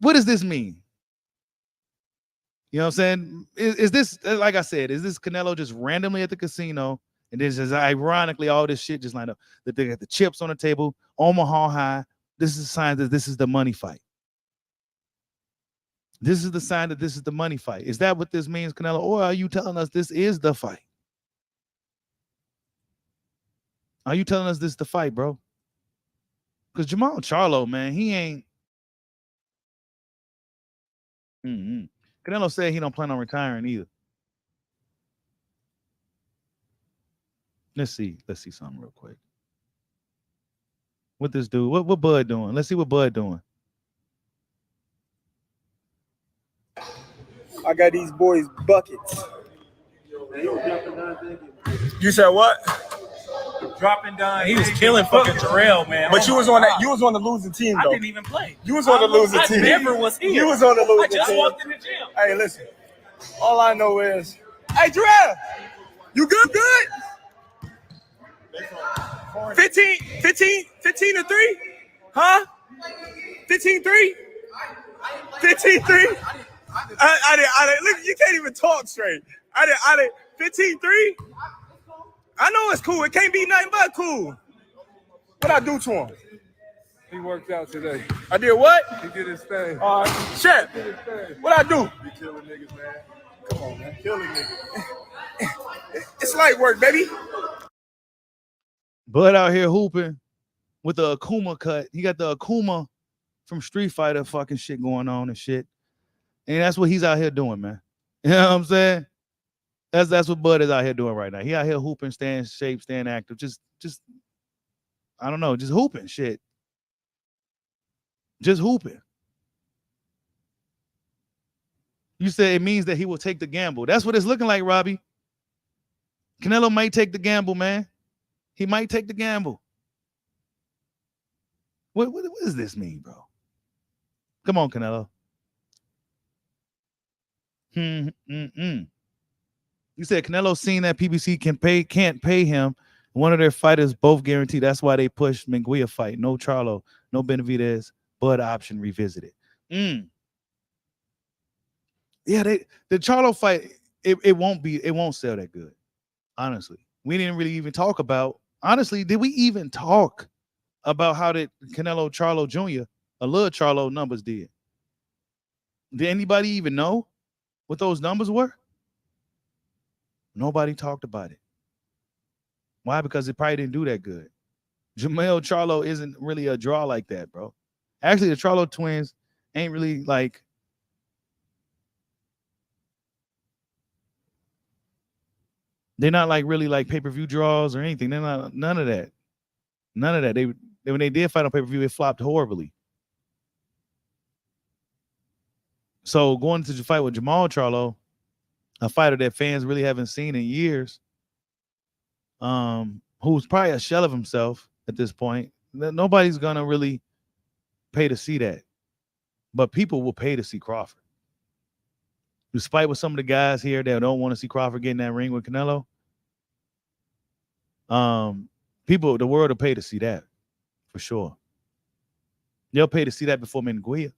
What does this mean? You know what I'm saying? Is this, like I said, is this Canelo just randomly at the casino and then just ironically all this shit just lined up? That they got the chips on the table, Omaha High. This is a sign that this is the money fight. This is the sign that this is the money fight. Is that what this means, Canelo? Or are you telling us this is the fight? Are you telling us this is the fight, bro? Because Jamal Charlo, man, he ain't. Canelo said he don't plan on retiring either. Let's see something real quick. What this dude? What Bud doing? Let's see what Bud doing. I got these boys buckets. You said what? Dropping down. He was killing fucking Terrell, man. But you was on that. You was on the losing team, though. I didn't even play. You was on the losing team. I never was here. You was on the losing team. I just walked in the gym. Hey, listen. All I know is, hey, Terrell, you good? 15 to 3? Huh? 15-3? 15-3? I didn't. Look, you can't even talk straight. I didn't. 15-3? I know it's cool. It can't be nothing but cool. What I do to him? He worked out today. I did what? He did his thing. All right. Shit. What I do? You killing niggas, man. Come on, man. Killing niggas. It's light work, baby. Bud out here hooping with the Akuma cut. He got the Akuma from Street Fighter fucking shit going on and shit. And that's what he's out here doing, man. You know what I'm saying? That's what Bud is out here doing right now. He out here hooping, staying in shape, staying active. Just I don't know, just hooping shit. Just hooping. You said it means that he will take the gamble. That's what it's looking like, Robbie. Canelo might take the gamble, man. He might take the gamble. What does this mean, bro? Come on, Canelo. You said Canelo seen that PBC can't pay him. One of their fighters both guaranteed. That's why they pushed Munguia fight. No Charlo, no Benavidez, Bud option revisited. Yeah, the Charlo fight, it won't sell that good. Honestly. We didn't really even talk about, honestly, did we even talk about how did Canelo Charlo Jr., a little Charlo numbers did? Did anybody even know what those numbers were? Nobody talked about it. Why? Because it probably didn't do that good. Jamel Charlo isn't really a draw like that, bro. Actually, the Charlo twins ain't really like, they're not like really like pay-per-view draws or anything. They're not, none of that. None of that. They when they did fight on pay-per-view, it flopped horribly. So going to the fight with Jamal Charlo, a fighter that fans really haven't seen in years, who's probably a shell of himself at this point. Nobody's gonna really pay to see that, but people will pay to see Crawford. Despite what some of the guys here that don't want to see Crawford get in that ring with Canelo, people, the world will pay to see that for sure. They'll pay to see that before Munguia.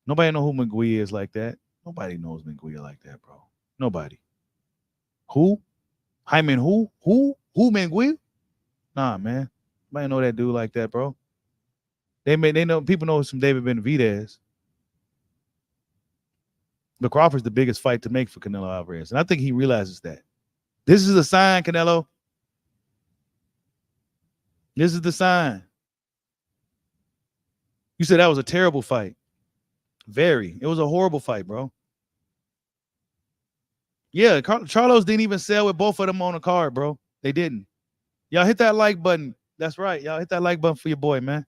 Nobody know who Munguia is like that. Nobody knows Munguia like that, bro. Nobody. Who? Hyman who? Who Munguia? Nah, man. Nobody know that dude like that, bro. They know, people know some David Benavidez. But Crawford's the biggest fight to make for Canelo Alvarez. And I think he realizes that. This is a sign, Canelo. This is the sign. You said that was a terrible fight. Very. It was a horrible fight, bro. Yeah, Charlos didn't even sell with both of them on the card, bro. They didn't. Y'all hit that like button. That's right. Y'all hit that like button for your boy, man.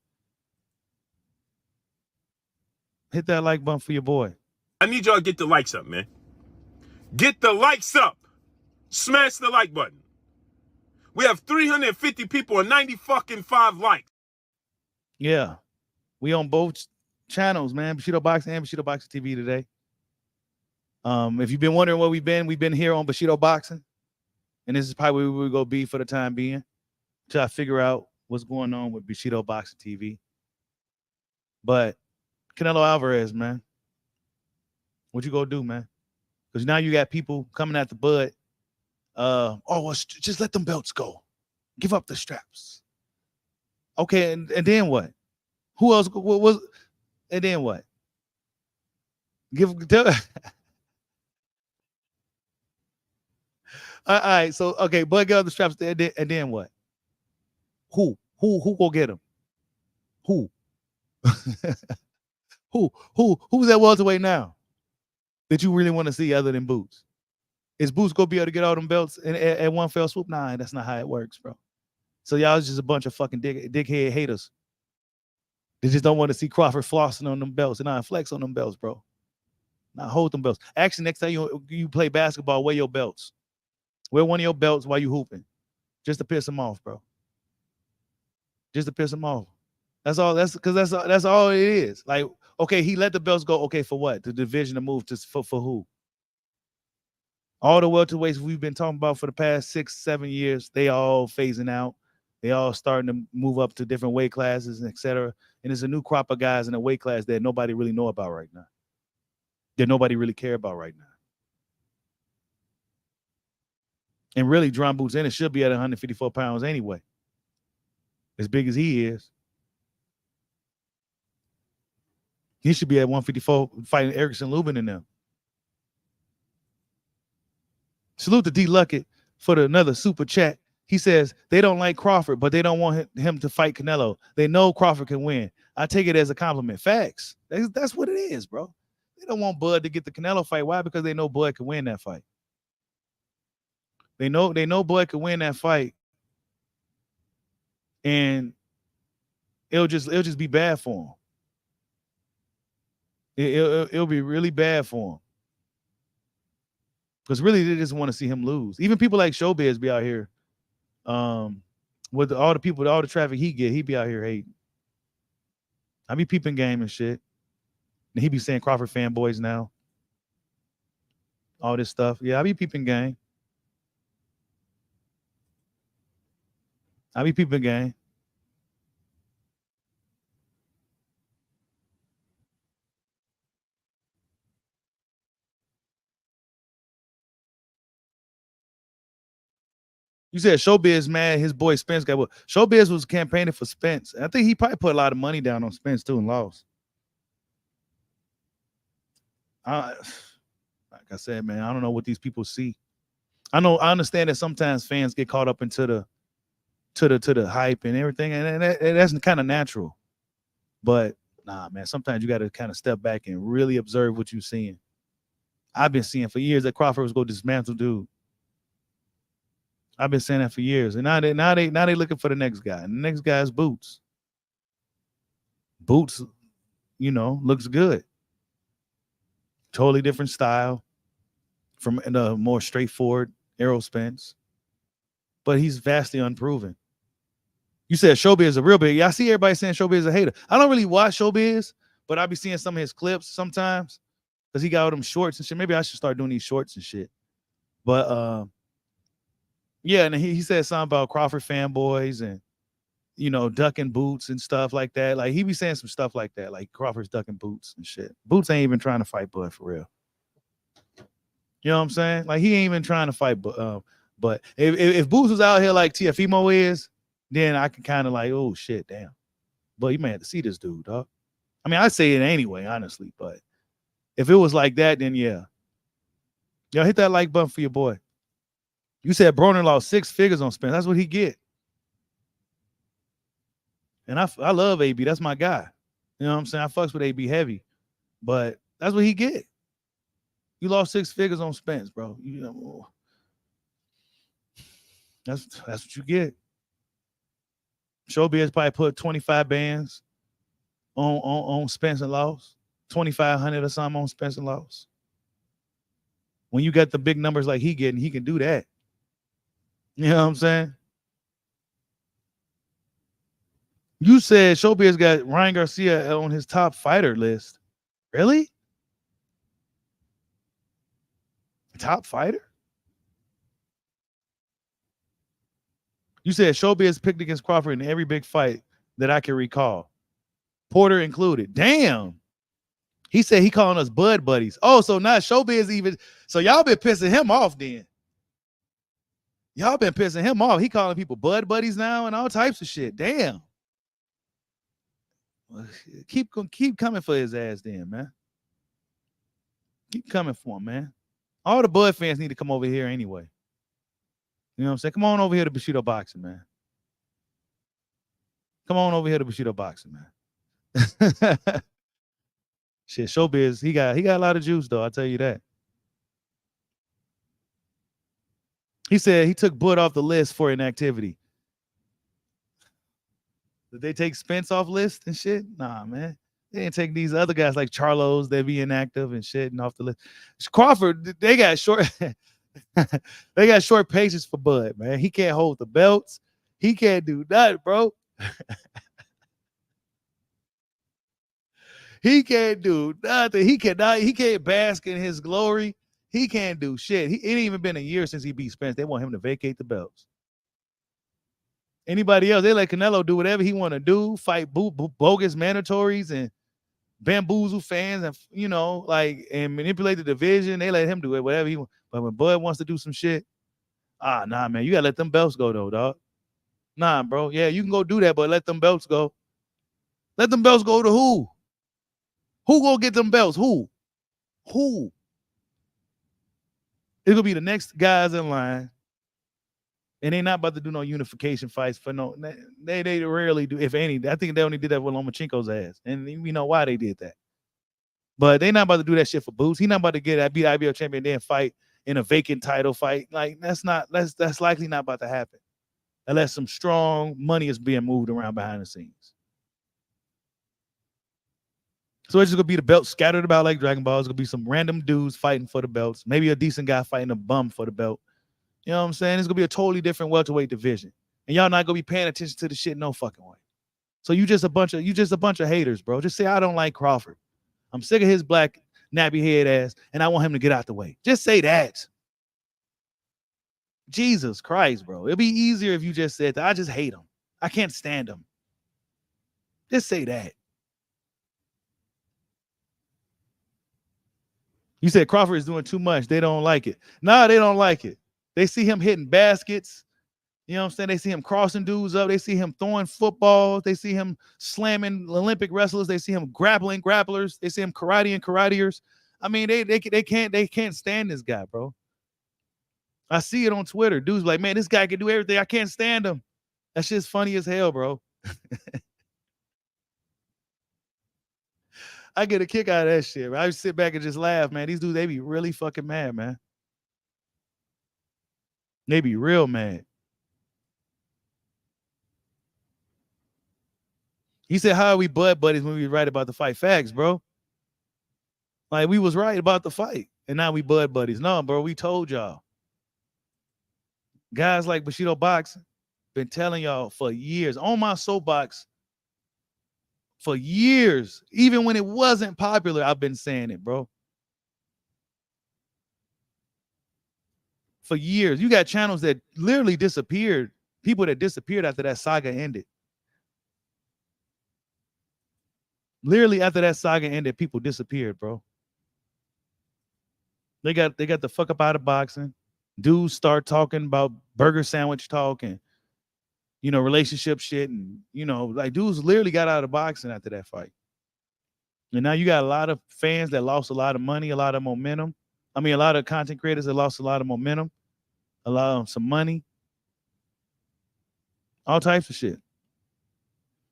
Hit that like button for your boy. I need y'all to get the likes up, man. Get the likes up. Smash the like button. We have 350 people and 90 fucking 5 likes. Yeah. We on both channels, man. Bushido Boxing and Bushido Boxing TV today. If you've been wondering where we've been here on Bushido Boxing. And this is probably where we're going to be for the time being. Till I figure out what's going on with Bushido Boxing TV. But Canelo Alvarez, man. What you gonna do, man? Because now you got people coming at the bud. Just let them belts go. Give up the straps. Okay, and then what? Who else was? And then what? All right, so okay, Bud get up the straps, and then what? Who go get him? Who? Who's that welterweight now that you really want to see other than Boots? Is Boots gonna be able to get all them belts at one fell swoop? Nah, that's not how it works, bro. So y'all is just a bunch of fucking dickhead haters. They just don't want to see Crawford flossing on them belts and not flex on them belts, bro. Not hold them belts. Actually, next time you play basketball, wear your belts. Wear one of your belts while you hooping, just to piss them off, bro. Just to piss them off. That's all. That's all it is. Like, okay, he let the belts go. Okay, for what? The division to move to for who? All the welterweights we've been talking about for the past 6-7 years, they all phasing out. They all starting to move up to different weight classes, and et cetera. And there's a new crop of guys in a weight class that nobody really know about right now. That nobody really care about right now. And really, John Boots Ennis should be at 154 pounds anyway. As big as he is. He should be at 154 fighting Erickson Lubin and them. Salute to D. Luckett for another super chat. He says they don't like Crawford, but they don't want him to fight Canelo. They know Crawford can win. I take it as a compliment. Facts. That's what it is, bro. They don't want Bud to get the Canelo fight. Why? Because they know Bud can win that fight. They know Bud can win that fight. And it'll just be bad for him. It'll be really bad for him. Because really, they just want to see him lose. Even people like Showbiz be out here. With all the traffic he be out here hating. I be peeping game and shit. And he be saying Crawford fanboys now. All this stuff. Yeah, I be peeping game. You said Showbiz mad his boy Spence got what? Showbiz was campaigning for Spence. I think he probably put a lot of money down on Spence too and lost. Like I said, man, I don't know what these people see. I understand that sometimes fans get caught up into the hype and everything, and that's kind of natural. But nah, man, sometimes you got to kind of step back and really observe what you're seeing. I've been seeing for years that Crawford was going to dismantle dude. I've been saying that for years, and now they looking for the next guy. And the next guy is Boots. Boots, looks good. Totally different style from the more straightforward Errol Spence, but he's vastly unproven. You said Showbiz is a real big. Yeah, I see everybody saying Showbiz is a hater. I don't really watch Showbiz, but I be seeing some of his clips sometimes because he got all them shorts and shit. Maybe I should start doing these shorts and shit. But yeah, and he said something about Crawford fanboys and ducking Boots and stuff like that. Like he be saying some stuff like that, like Crawford's ducking Boots and shit. Boots ain't even trying to fight Bud for real. You know what I'm saying? Like he ain't even trying to fight. But if Boots was out here like Tiafimo is, then I can kind of like, oh shit, damn. But you may have to see this dude, dog. I mean, I'd say it anyway, honestly. But if it was like that, then yeah. Y'all hit that like button for your boy. You said Broner lost 6 figures on Spence. That's what he get. And I love AB. That's my guy. You know what I'm saying? I fucks with AB heavy. But that's what he get. You lost 6 figures on Spence, bro. That's what you get. Showbiz probably put 25 bands on Spence and lost. 2,500 or something on Spencer loss. When you got the big numbers like he getting, he can do that. You know what I'm saying? You said Showbiz got Ryan Garcia on his top fighter list. Really? Top fighter? You said Showbiz picked against Crawford in every big fight that I can recall. Porter included. Damn. He said he calling us bud buddies. Oh, so not Showbiz even. So y'all been pissing him off then. Y'all been pissing him off. He calling people bud buddies now and all types of shit. Damn. Keep coming for his ass then, man. Keep coming for him, man. All the Bud fans need to come over here anyway. You know what I'm saying? Come on over here to Bushido Boxing, man. Come on over here to Bushido Boxing, man. Shit, Showbiz, he got a lot of juice, though. I'll tell you that. He said he took Bud off the list for inactivity. Did they take Spence off list and shit? Nah, man. They didn't take these other guys like Charlos, they be inactive and shit and off the list. Crawford, they got short they got short patience for Bud, man. He can't hold the belts. He can't do nothing, bro. He can't do nothing. He can't bask in his glory. He can't do shit. It ain't even been a year since he beat Spence. They want him to vacate the belts. Anybody else, they let Canelo do whatever he want to do, fight bogus mandatories and bamboozle fans and, you know, like, and manipulate the division. They let him do it, whatever he wants. But when Bud wants to do some shit, nah, man, you got to let them belts go, though, dog. Nah, bro. Yeah, you can go do that, but let them belts go. Let them belts go to who? Who gonna get them belts? Who? It's gonna be the next guys in line. And they not about to do no unification fights for no. They rarely do, if any. I think they only did that with Lomachenko's ass, and we know why they did that. But they not about to do that shit for boots. He not about to get that IBL champion then fight in a vacant title fight. Like that's likely not about to happen, unless some strong money is being moved around behind the scenes. So it's just gonna be the belts scattered about like Dragon Ball. It's gonna be some random dudes fighting for the belts. Maybe a decent guy fighting a bum for the belt. You know what I'm saying? It's gonna be a totally different welterweight division, and y'all not gonna be paying attention to the shit no fucking way. So you just a bunch of haters, bro. Just say I don't like Crawford. I'm sick of his black nappy head ass, and I want him to get out the way. Just say that. Jesus Christ, bro. It'd be easier if you just said that. I just hate him. I can't stand him. Just say that. You said Crawford is doing too much. They don't like it. Nah, they don't like it. They see him hitting baskets. You know what I'm saying? They see him crossing dudes up. They see him throwing footballs. They see him slamming Olympic wrestlers. They see him grappling grapplers. They see him karateing karateers. I mean, they can't stand this guy, bro. I see it on Twitter. Dudes like, man, this guy can do everything. I can't stand him. That shit's funny as hell, bro. I get a kick out of that shit. I just sit back and just laugh, man. These dudes, they be really fucking mad, man. They be real mad. He said, how are we bud buddies when we right about the fight? Facts, bro. Like, we was right about the fight, and now we bud buddies. No, bro, we told y'all. Guys like Bushido Boxing been telling y'all for years, on my soapbox, for years, even when it wasn't popular, I've been saying it, bro. For years. You got channels that literally disappeared, people that disappeared after that saga ended. Literally after that saga ended, people disappeared, bro. They got the fuck up out of boxing. Dudes start talking about burger sandwich talk and, you know, relationship shit. And, you know, like dudes literally got out of boxing after that fight. And now you got a lot of fans that lost a lot of money, a lot of momentum. I mean, a lot of content creators that lost a lot of momentum, a lot of some money, all types of shit.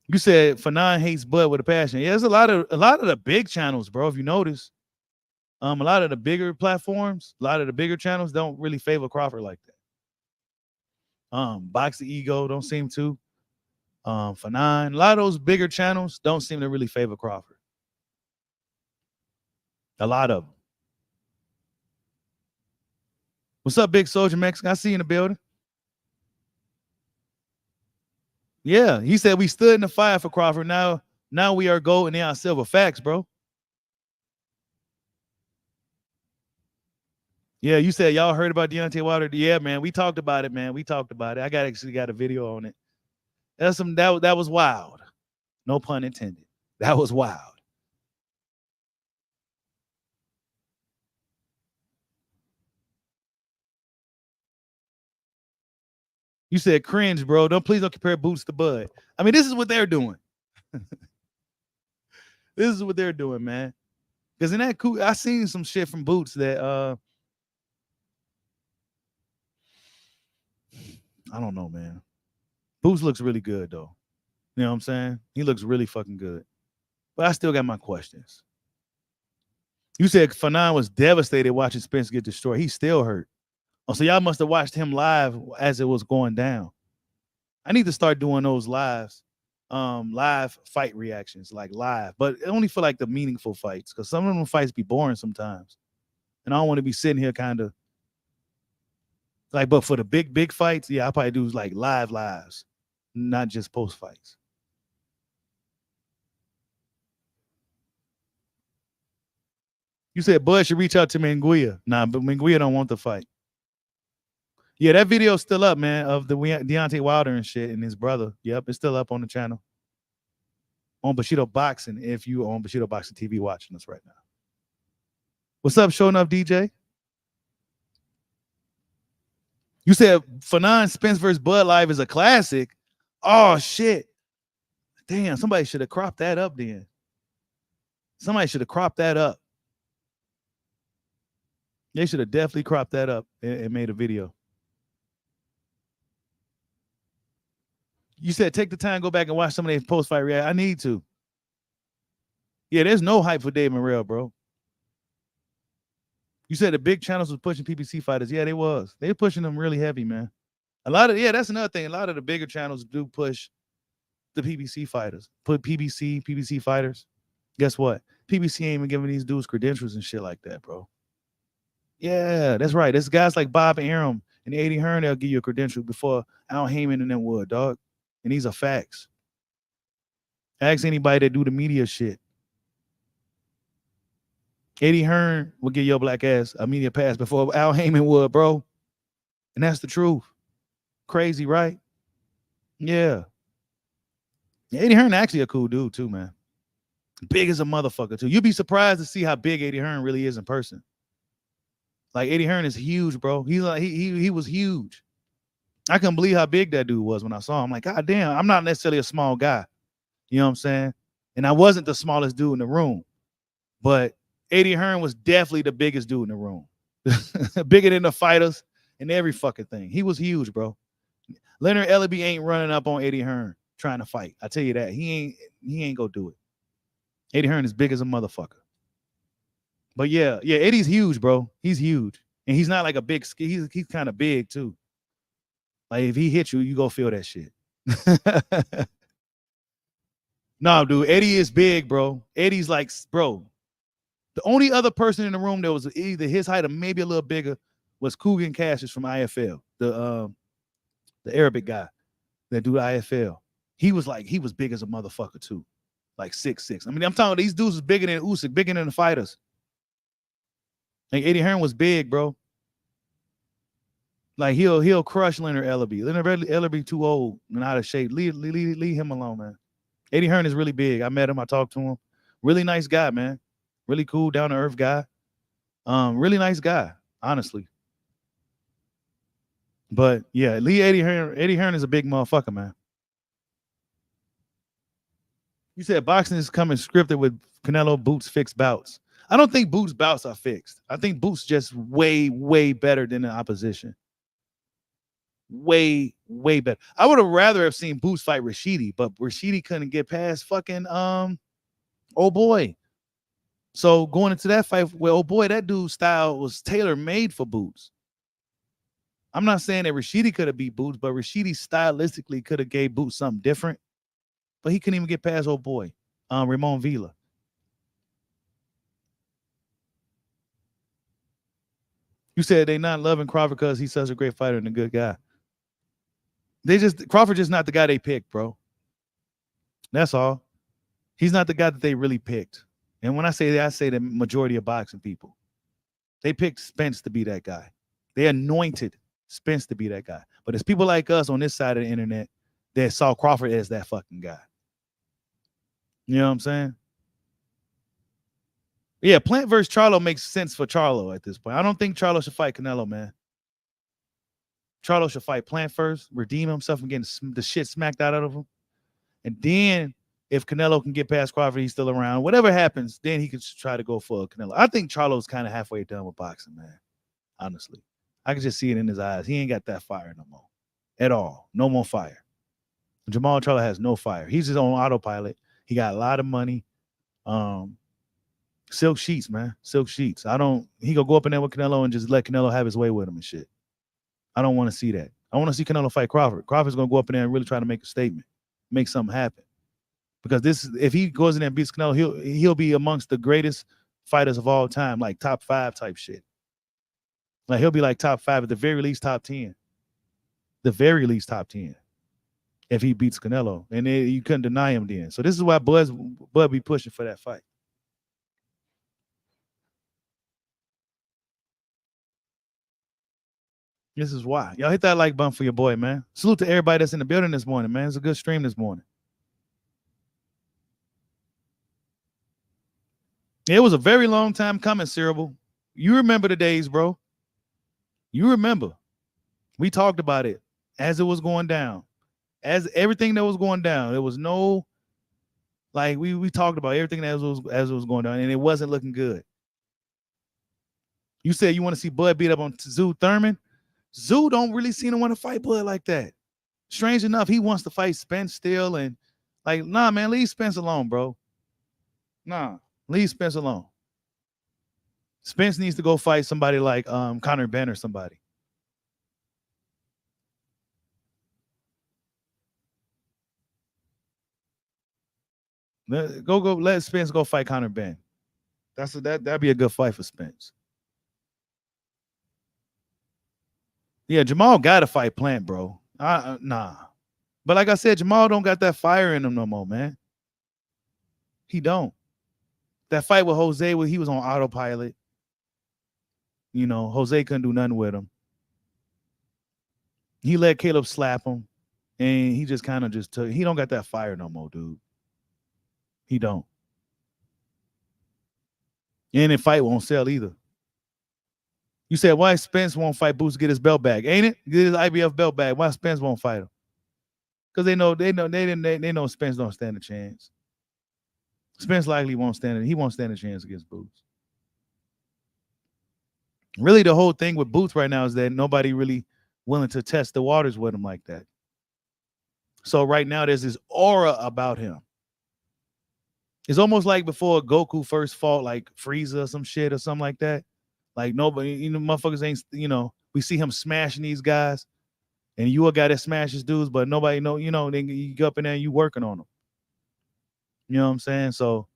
You said Fanon hates Bud with a passion. Yeah, there's a lot of the big channels, bro. If you notice, a lot of the bigger platforms, a lot of the bigger channels don't really favor Crawford like that. Box the Ego don't seem to. Fanon, a lot of those bigger channels don't seem to really favor Crawford. A lot of them. What's up, Big Soldier Mexican? I see you in the building. Yeah, he said we stood in the fire for Crawford. Now we are gold and they are silver. Facts, bro. Yeah, you said y'all heard about Deontay Wilder. Yeah, man, we talked about it, man. We talked about it. I actually got a video on it. That's some that was wild. No pun intended. That was wild. You said cringe, bro. Please don't compare Boots to Bud. I mean, this is what they're doing. This is what they're doing, man. Because in that I seen some shit from Boots that I don't know, man. Boots looks really good though. You know what I'm saying? He looks really fucking good. But I still got my questions. You said Fanon was devastated watching Spence get destroyed. He's still hurt. Oh, so y'all must have watched him live as it was going down. I need to start doing those live fight reactions, like live, but only for like the meaningful fights, because some of them fights be boring sometimes. And I don't want to be sitting here kind of like, but for the big fights, yeah, I probably do like lives, not just post fights. You said Bud should reach out to Munguia. Nah, but Munguia don't want the fight. Yeah, that video's still up, man, of the Deontay Wilder and shit and his brother. Yep, it's still up on the channel. On Bushido Boxing, if you on Bushido Boxing TV watching us right now. What's up, Showing Up DJ? You said Fanon Spence versus Bud Live is a classic. Oh, shit. Damn, somebody should have cropped that up then. Somebody should have cropped that up. They should have definitely cropped that up and made a video. You said take the time, go back and watch some of their post-fight react. I need to. Yeah, there's no hype for Dave Morrell, bro. You said the big channels was pushing PBC fighters. Yeah, they was. They pushing them really heavy, man. That's another thing. A lot of the bigger channels do push the PBC fighters. Put PBC fighters. Guess what? PBC ain't even giving these dudes credentials and shit like that, bro. Yeah, that's right. There's guys like Bob Arum and Eddie Hearn, they'll give you a credential before Al Heyman and them would, dog. And these are facts. Ask anybody that do the media shit. Eddie Hearn will give your black ass a media pass before Al Heyman would, bro. And that's the truth. Crazy, right? Yeah. Eddie Hearn actually a cool dude too, man. Big as a motherfucker too. You'd be surprised to see how big Eddie Hearn really is in person. Like Eddie Hearn is huge, bro. He's like he was huge. I couldn't believe how big that dude was when I saw him. I'm like, God damn, I'm not necessarily a small guy. You know what I'm saying? And I wasn't the smallest dude in the room. But Eddie Hearn was definitely the biggest dude in the room. Bigger than the fighters and every fucking thing. He was huge, bro. Leonard Ellaby ain't running up on Eddie Hearn trying to fight. I tell you that. He ain't gonna do it. Eddie Hearn is big as a motherfucker. But yeah, Eddie's huge, bro. He's huge. And he's not like a big, he's kind of big too. Like if he hits you, you go feel that shit. No, dude, Eddie is big, bro. Eddie's like, bro. The only other person in the room that was either his height or maybe a little bigger was Kugan Cassius from IFL, the Arabic guy that do the IFL. He was big as a motherfucker too, like 6'6". I mean, I'm talking these dudes was bigger than Usyk, bigger than the fighters. Like Eddie Hearn was big, bro. Like he'll crush Leonard Ellaby. Leonard Ellaby too old and out of shape. Leave him alone, man. Eddie Hearn is really big. I met him. I talked to him. Really nice guy, man. Really cool, down to earth guy. Really nice guy, honestly. But yeah, Eddie Hearn is a big motherfucker, man. You said boxing is coming scripted with Canelo Boots fixed bouts. I don't think Boots bouts are fixed. I think Boots just way, way better than the opposition. Way, way better. I would have rather have seen Boots fight Rashidi, but Rashidi couldn't get past fucking oh boy. So going into that fight, well, oh boy, that dude's style was tailor-made for Boots. I'm not saying that Rashidi could have beat Boots, but Rashidi stylistically could have gave Boots something different. But he couldn't even get past oh boy, Ramon Villa. You said they not loving Crawford because he's such a great fighter and a good guy. Crawford just not the guy they picked, bro. That's all. He's not the guy that they really picked. And when I say that, I say the majority of boxing people. They picked Spence to be that guy. They anointed Spence to be that guy. But it's people like us on this side of the internet that saw Crawford as that fucking guy. You know what I'm saying? Yeah, Plant versus Charlo makes sense for Charlo at this point. I don't think Charlo should fight Canelo, man. Charlo should fight Plant first, redeem himself and getting the shit smacked out of him. And then if Canelo can get past Crawford, he's still around. Whatever happens, then he could try to go for Canelo. I think Charlo's kind of halfway done with boxing, man. Honestly. I can just see it in his eyes. He ain't got that fire no more. At all. No more fire. Jamal Charlo has no fire. He's just on autopilot. He got a lot of money. Silk sheets, man. Silk sheets. He gonna go up in there with Canelo and just let Canelo have his way with him and shit. I don't want to see that. I want to see Canelo fight Crawford. Crawford's gonna go up in there and really try to make a statement, make something happen. Because if he goes in there and beats Canelo, he'll be amongst the greatest fighters of all time, like top 5 type shit. Like he'll be like top 5, at the very least top 10. The very least top 10. If he beats Canelo. And you couldn't deny him then. So this is why Bud be pushing for that fight. This is why. Y'all hit that like button for your boy, man. Salute to everybody that's in the building this morning, man. It's a good stream this morning. It was a very long time coming, Cerebral. You remember the days, bro. You remember. We talked about it as it was going down. As everything that was going down. There was no, like, we talked about everything as it was going down, and it wasn't looking good. You said you want to see Bud beat up on Zoo Thurman. Zoo don't really seem to want to fight Bud like that. Strange enough, he wants to fight Spence still, and like, nah, man, leave Spence alone, bro. Nah, leave Spence alone. Spence needs to go fight somebody like Conor Benn or somebody. Let Spence go fight Conor Benn. That'd be a good fight for Spence. Yeah, Jamal got to fight Plant, bro. Nah. But like I said, Jamal don't got that fire in him no more, man. He don't. That fight with Jose, he was on autopilot. You know, Jose couldn't do nothing with him. He let Caleb slap him, and he just kind of just took. He don't got that fire no more, dude. He don't. And the fight won't sell either. You said, why Spence won't fight Boots to get his belt back? Ain't it? Get his IBF belt back. Why Spence won't fight him? Because they know Spence don't stand a chance. Spence likely won't stand a chance against Boots. Really, the whole thing with Boots right now is that nobody really willing to test the waters with him like that. So right now there's this aura about him. It's almost like before Goku first fought like Frieza or some shit or something like that. Like nobody, motherfuckers ain't, we see him smashing these guys, and you a guy that smashes dudes, but nobody know, then you go up in there and you working on them. You know what I'm saying? So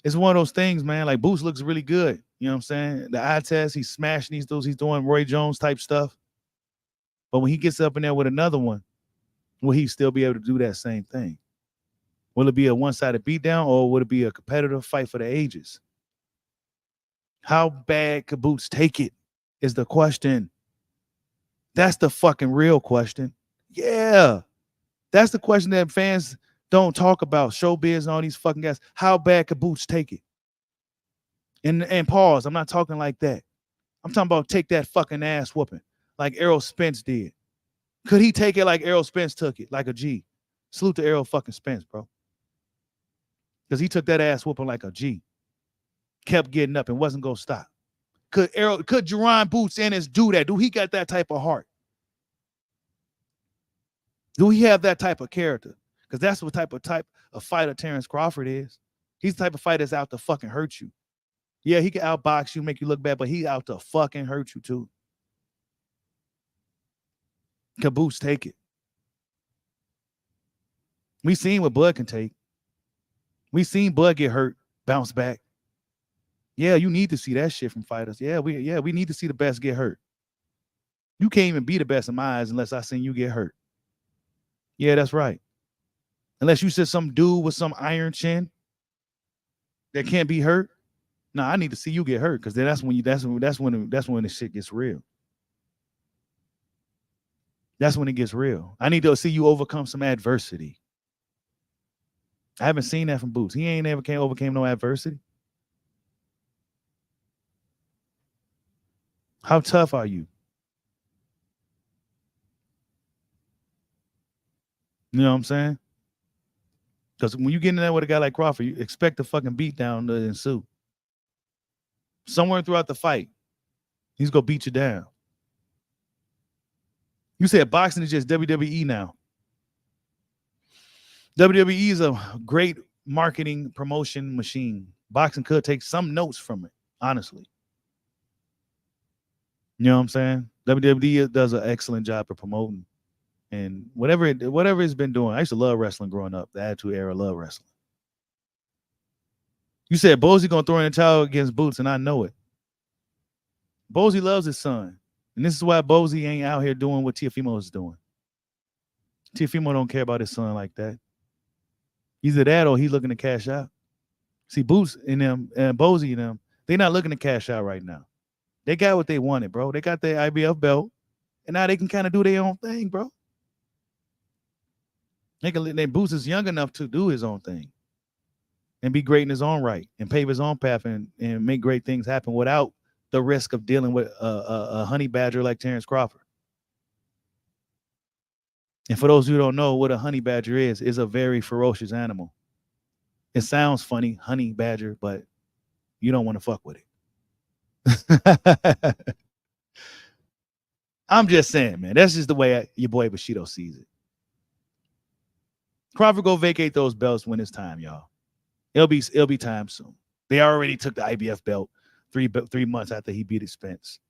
it's one of those things, man. Like Boots looks really good. You know what I'm saying? The eye test, he's smashing these dudes. He's doing Roy Jones type stuff. But when he gets up in there with another one, will he still be able to do that same thing? Will it be a one-sided beatdown, or would it be a competitive fight for the ages? How bad could Boots take it is the question. That's the fucking real question. Yeah. That's the question that fans don't talk about. Showbiz and all these fucking guys. How bad could Boots take it? And pause. I'm not talking like that. I'm talking about take that fucking ass whooping like Errol Spence did. Could he take it like Errol Spence took it? Like a G. Salute to Errol fucking Spence, bro. Because he took that ass whooping like a G. Kept getting up and wasn't going to stop. Could Jerron Boots Ennis do that? Do he got that type of heart? Do he have that type of character? Because that's what type of fighter Terence Crawford is. He's the type of fighter that's out to fucking hurt you. Yeah, he can outbox you, make you look bad, but he out to fucking hurt you too. Could Boots take it? We seen what Bud can take. We seen Bud get hurt, bounce back. Yeah, you need to see that shit from fighters. Yeah, we need to see the best get hurt. You can't even be the best in my eyes unless I seen you get hurt. Yeah, that's right. Unless you said some dude with some iron chin that can't be hurt. No, I need to see you get hurt because then that's when the shit gets real. That's when it gets real. I need to see you overcome some adversity. I haven't seen that from Boots. He ain't ever overcame no adversity. How tough are you? You know what I'm saying? Because when you get in there with a guy like Crawford, you expect a fucking beatdown to ensue. Somewhere throughout the fight, he's going to beat you down. You said boxing is just WWE now. WWE is a great marketing promotion machine. Boxing could take some notes from it, honestly. You know what I'm saying? WWE does an excellent job of promoting. And whatever it's been doing, I used to love wrestling growing up. The Attitude Era, love wrestling. You said Bozy gonna throw in a towel against Boots, and I know it. Bozy loves his son, and this is why Bozy ain't out here doing what Teofimo is doing. Teofimo don't care about his son like that. Either that or he's looking to cash out. See, Boots and them and Bozy and them, they're not looking to cash out right now. They got what they wanted, bro. They got their IBF belt, and now they can kind of do their own thing, bro. Boots is young enough to do his own thing and be great in his own right and pave his own path and make great things happen without the risk of dealing with a honey badger like Terence Crawford. And for those who don't know what a honey badger is a very ferocious animal. It sounds funny, honey badger, but you don't want to fuck with it. I'm just saying, man. That's just the way your boy Bushido sees it. Crawford go vacate those belts when it's time, y'all. It'll be time soon. They already took the IBF belt 3 months after he beat Spence.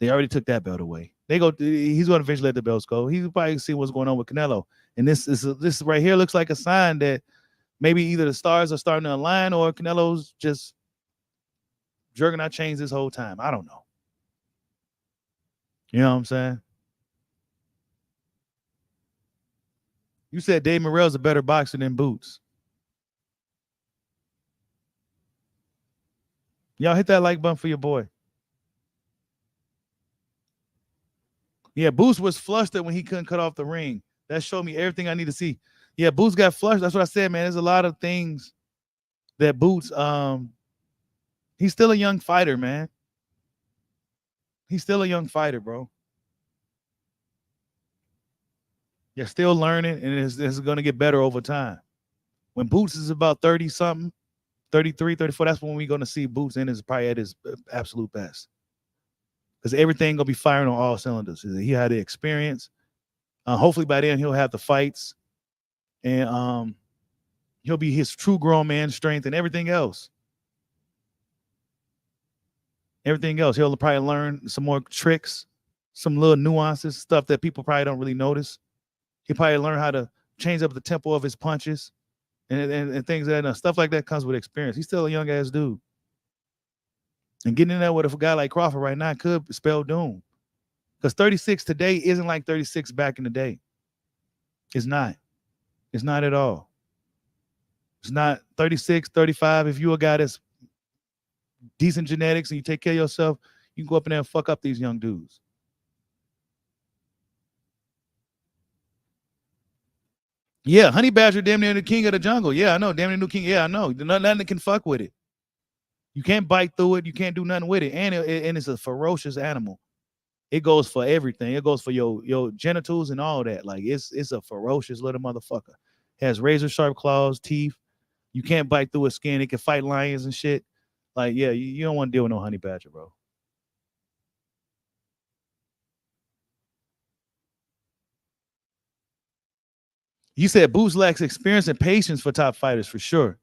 They already took that belt away. He's going to eventually let the belts go. He's probably see what's going on with Canelo. And this right here looks like a sign that maybe either the stars are starting to align or Canelo's just jerking our chains this whole time. I don't know. You know what I'm saying? You said Dave Morrell's a better boxer than Boots. Y'all hit that like button for your boy. Yeah, Boots was flustered when he couldn't cut off the ring. That showed me everything I need to see. Yeah, Boots got flushed. That's what I said, man. There's a lot of things that Boots, he's still a young fighter, man. He's still a young fighter, bro. You're still learning, and it's going to get better over time. When Boots is about 30-something, 33, 34, that's when we're going to see Boots probably at his absolute best. Because everything going to be firing on all cylinders. He had the experience. Hopefully by then he'll have the fights. And he'll be his true grown man strength and everything else. Everything else. He'll probably learn some more tricks, some little nuances, stuff that people probably don't really notice. He'll probably learn how to change up the tempo of his punches and things like that. Stuff like that comes with experience. He's still a young ass dude. And getting in there with a guy like Crawford right now could spell doom. Because 36 today isn't like 36 back in the day. It's not. It's not at all. It's not 36, 35. If you're a guy that's decent genetics and you take care of yourself, you can go up in there and fuck up these young dudes. Yeah, Honey Badger damn near the king of the jungle. Yeah, I know. Damn near new king. Yeah, I know. Nothing that can fuck with it. You can't bite through it. You can't do nothing with it. And it's a ferocious animal. It goes for everything. It goes for your genitals and all that. Like it's a ferocious little motherfucker. Has razor sharp claws, teeth. You can't bite through its skin. It can fight lions and shit. Like, yeah, you don't want to deal with no honey badger, bro. You said Boots lacks experience and patience for top fighters for sure.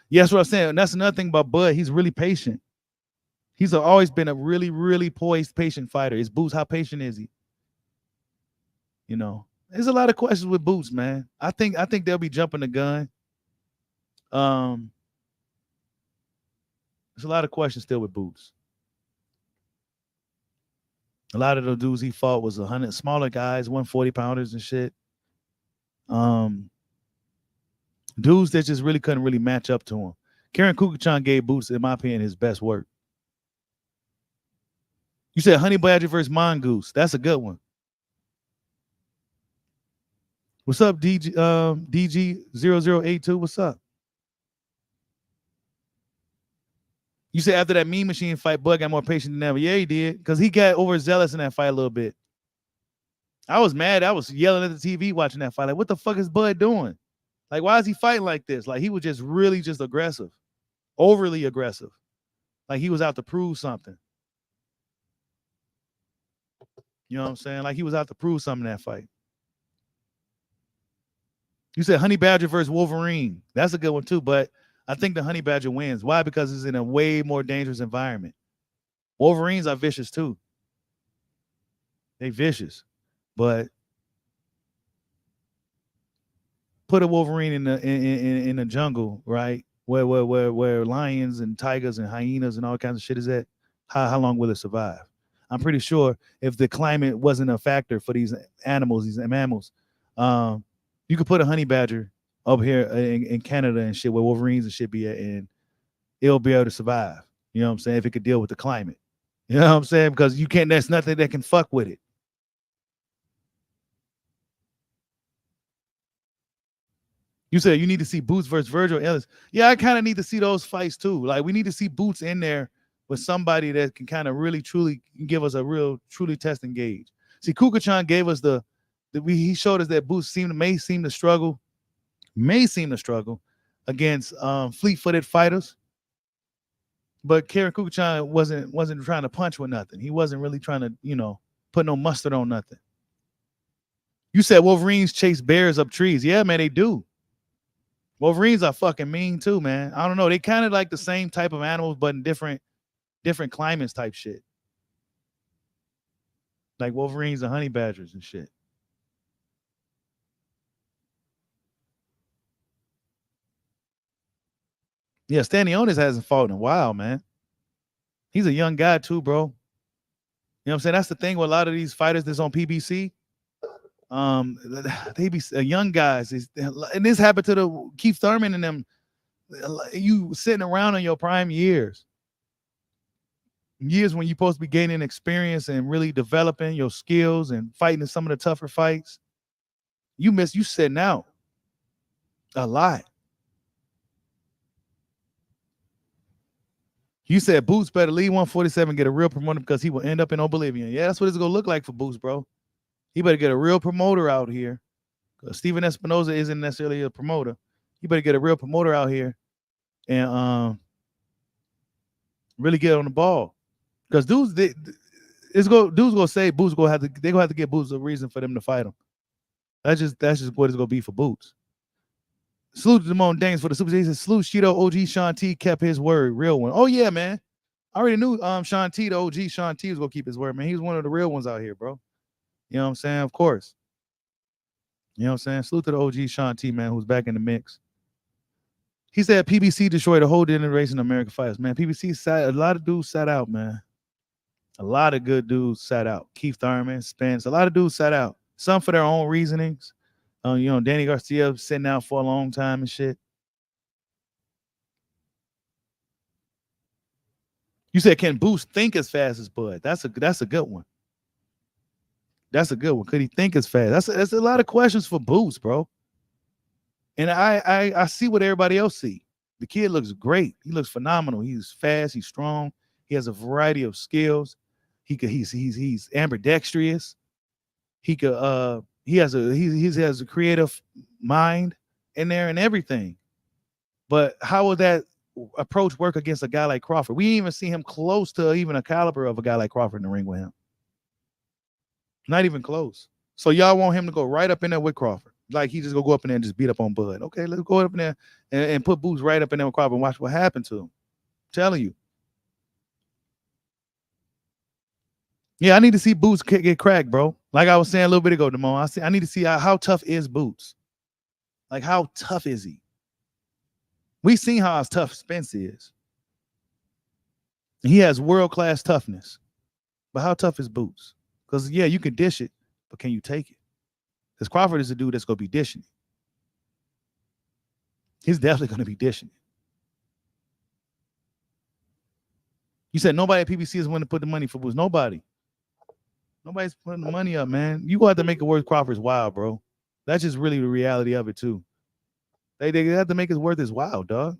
Yeah, that's what I'm saying. And that's another thing about Bud. He's really patient. He's always been a really, really poised, patient fighter. Is Boots, how patient is he? You know, there's a lot of questions with Boots, man. I think they'll be jumping the gun. There's a lot of questions still with Boots. A lot of the dudes he fought was 100 smaller guys, 140 pounders and shit. Dudes that just really couldn't really match up to him. Karen Kukuchan gave Boots, in my opinion, his best work. You said Honey Badger versus Mongoose. That's a good one. What's up, DG0082? What's up? You said after that Mean Machine fight, Bud got more patient than ever. Yeah, he did. Because he got overzealous in that fight a little bit. I was mad. I was yelling at the TV watching that fight. Like, what the fuck is Bud doing? Like, why is he fighting like this? Like, he was just really just aggressive. Overly aggressive. Like, he was out to prove something. You know what I'm saying? Like, he was out to prove something in that fight. You said Honey Badger versus Wolverine. That's a good one, too. But I think the Honey Badger wins. Why? Because it's in a way more dangerous environment. Wolverines are vicious, too. They vicious. But put a Wolverine in the jungle, right? Where lions and tigers and hyenas and all kinds of shit is at. How long will it survive? I'm pretty sure if the climate wasn't a factor for these animals, these mammals, you could put a honey badger up here in Canada and shit where Wolverines and shit be at, and it'll be able to survive. You know what I'm saying? If it could deal with the climate. You know what I'm saying? Because you can't, there's nothing that can fuck with it. You said you need to see Boots versus Virgil Ellis. Yeah, I kind of need to see those fights too. Like, we need to see Boots in there with somebody that can kind of really, truly give us a real, truly test and gauge. See, Kukuchan gave us he showed us that Boots may seem to struggle against fleet-footed fighters. But Karen Kukuchan wasn't trying to punch with nothing. He wasn't really trying to, put no mustard on nothing. You said Wolverines chase bears up trees. Yeah, man, they do. Wolverines are fucking mean too, man. I don't know. They kind of like the same type of animals, but in different climates type shit. Like Wolverines and honey badgers and shit. Yeah, Stanionis hasn't fought in a while, man. He's a young guy too, bro. You know what I'm saying? That's the thing with a lot of these fighters that's on PBC. They be young guys, and this happened to the Keith Thurman and them. You sitting around in your prime years when you're supposed to be gaining experience and really developing your skills and fighting in some of the tougher fights. You sitting out a lot. You said Boots better leave 147, get a real promoter because he will end up in Oblivion. Yeah, that's what it's gonna look like for Boots, bro. He better get a real promoter out here. Steven Espinoza isn't necessarily a promoter. You better get a real promoter out here and really get on the ball. Because dudes gonna say Boots they're gonna have to give Boots a reason for them to fight him. That's just what it's gonna be for Boots. Salute to Damone Danes for the Super. He said, salute Shido, OG Sean T kept his word, real one. Oh yeah, man. I already knew Sean T, the OG Sean T was gonna keep his word, man. He was one of the real ones out here, bro. You know what I'm saying? Of course. You know what I'm saying? Salute to the OG Sean T, man, who's back in the mix. He said PBC destroyed a whole generation of American fighters, man. A lot of dudes sat out, man. A lot of good dudes sat out. Keith Thurman, Spence, a lot of dudes sat out. Some for their own reasonings. Danny Garcia sitting out for a long time and shit. You said, can Boots think as fast as Bud? That's a good one. That's a good one. Could he think as fast? That's a lot of questions for Boots, bro. And I see what everybody else see. The kid looks great. He looks phenomenal. He's fast. He's strong. He has a variety of skills. He's ambidextrous. He has a creative mind in there and everything. But how would that approach work against a guy like Crawford? We didn't even see him close to even a caliber of a guy like Crawford in the ring with him. Not even close. So y'all want him to go right up in there with Crawford. Like he just go up in there and just beat up on Bud. Okay, let's go up in there and put Boots right up in there with Crawford and watch what happened to him. I'm telling you. Yeah, I need to see Boots get cracked, bro. Like I was saying a little bit ago, Damone. I need to see how tough is Boots. Like, how tough is he? We've seen how tough Spence is. He has world-class toughness. But how tough is Boots? Because yeah, you can dish it, but can you take it? Because Crawford is a dude that's gonna be dishing it. He's definitely gonna be dishing it. You said nobody at PBC is willing to put the money for Boots. Nobody. Nobody's putting the money up, man. You gonna have to make it worth Crawford's while, bro. That's just really the reality of it too. They have to make it worth his while, dog.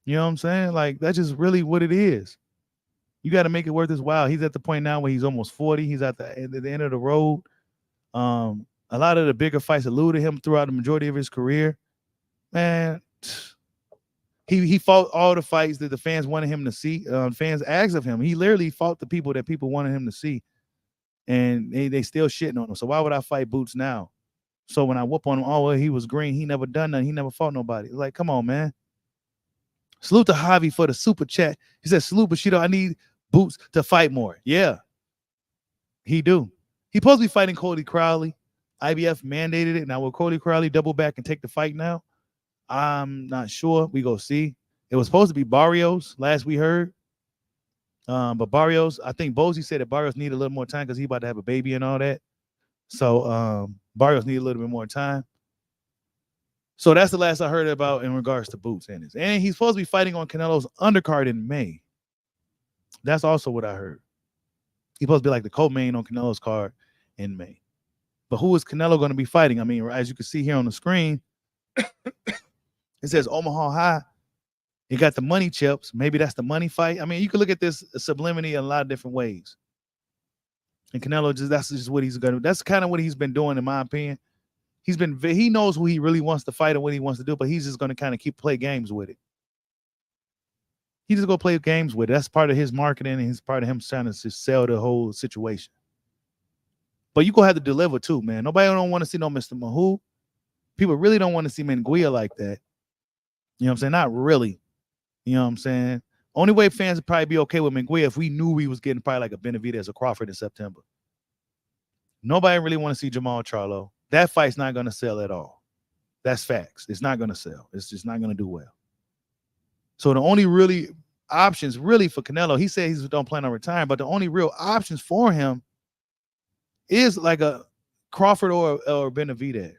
You know what I'm saying? Like that's just really what it is. You got to make it worth his while. He's at the point now where he's almost 40. He's at the end of the road. A lot of the bigger fights eluded him throughout the majority of his career. Man, he fought all the fights that the fans wanted him to see. Fans asked of him. He literally fought the people that people wanted him to see. And they still shitting on him. So why would I fight Boots now? So when I whoop on him, oh, well, he was green. He never done nothing. He never fought nobody. Like, come on, man. Salute to Javi for the super chat. He said, salute Bushido, I need Boots to fight more. Yeah, he do. He supposed to be fighting Cody Crowley. IBF mandated it. Now will Cody Crowley double back and take the fight now? I'm not sure. We go see. It was supposed to be Barrios, last we heard. But Barrios, I think Bozy said that Barrios needed a little more time because he about to have a baby and all that. So Barrios needed a little bit more time. So that's the last I heard about in regards to Boots and this. And he's supposed to be fighting on Canelo's undercard in May. That's also what I heard. He's supposed to be like the co-main on Canelo's card in May. But who is Canelo going to be fighting? I mean, as you can see here on the screen, it says Omaha High. You got the money chips. Maybe that's the money fight. I mean, you can look at this sublimity in a lot of different ways. And Canelo, that's just what he's going to do. That's kind of what he's been doing, in my opinion. He knows who he really wants to fight and what he wants to do, but he's just going to kind of play games with it. He just go play games with it. That's part of his marketing, and it's part of him trying to just sell the whole situation. But you gonna have to deliver too, man. Nobody don't want to see no Mr. Mahou. People really don't want to see Menguia like that. You know what I'm saying? Not really. You know what I'm saying? Only way fans would probably be okay with Menguia if we knew we was getting probably like a Benavidez or Crawford in September. Nobody really want to see Jamal Charlo. That fight's not gonna sell at all. That's facts. It's not gonna sell. It's just not gonna do well. So the only really options really for Canelo, he said he don't plan on retiring, but the only real options for him is like a Crawford or Benavidez.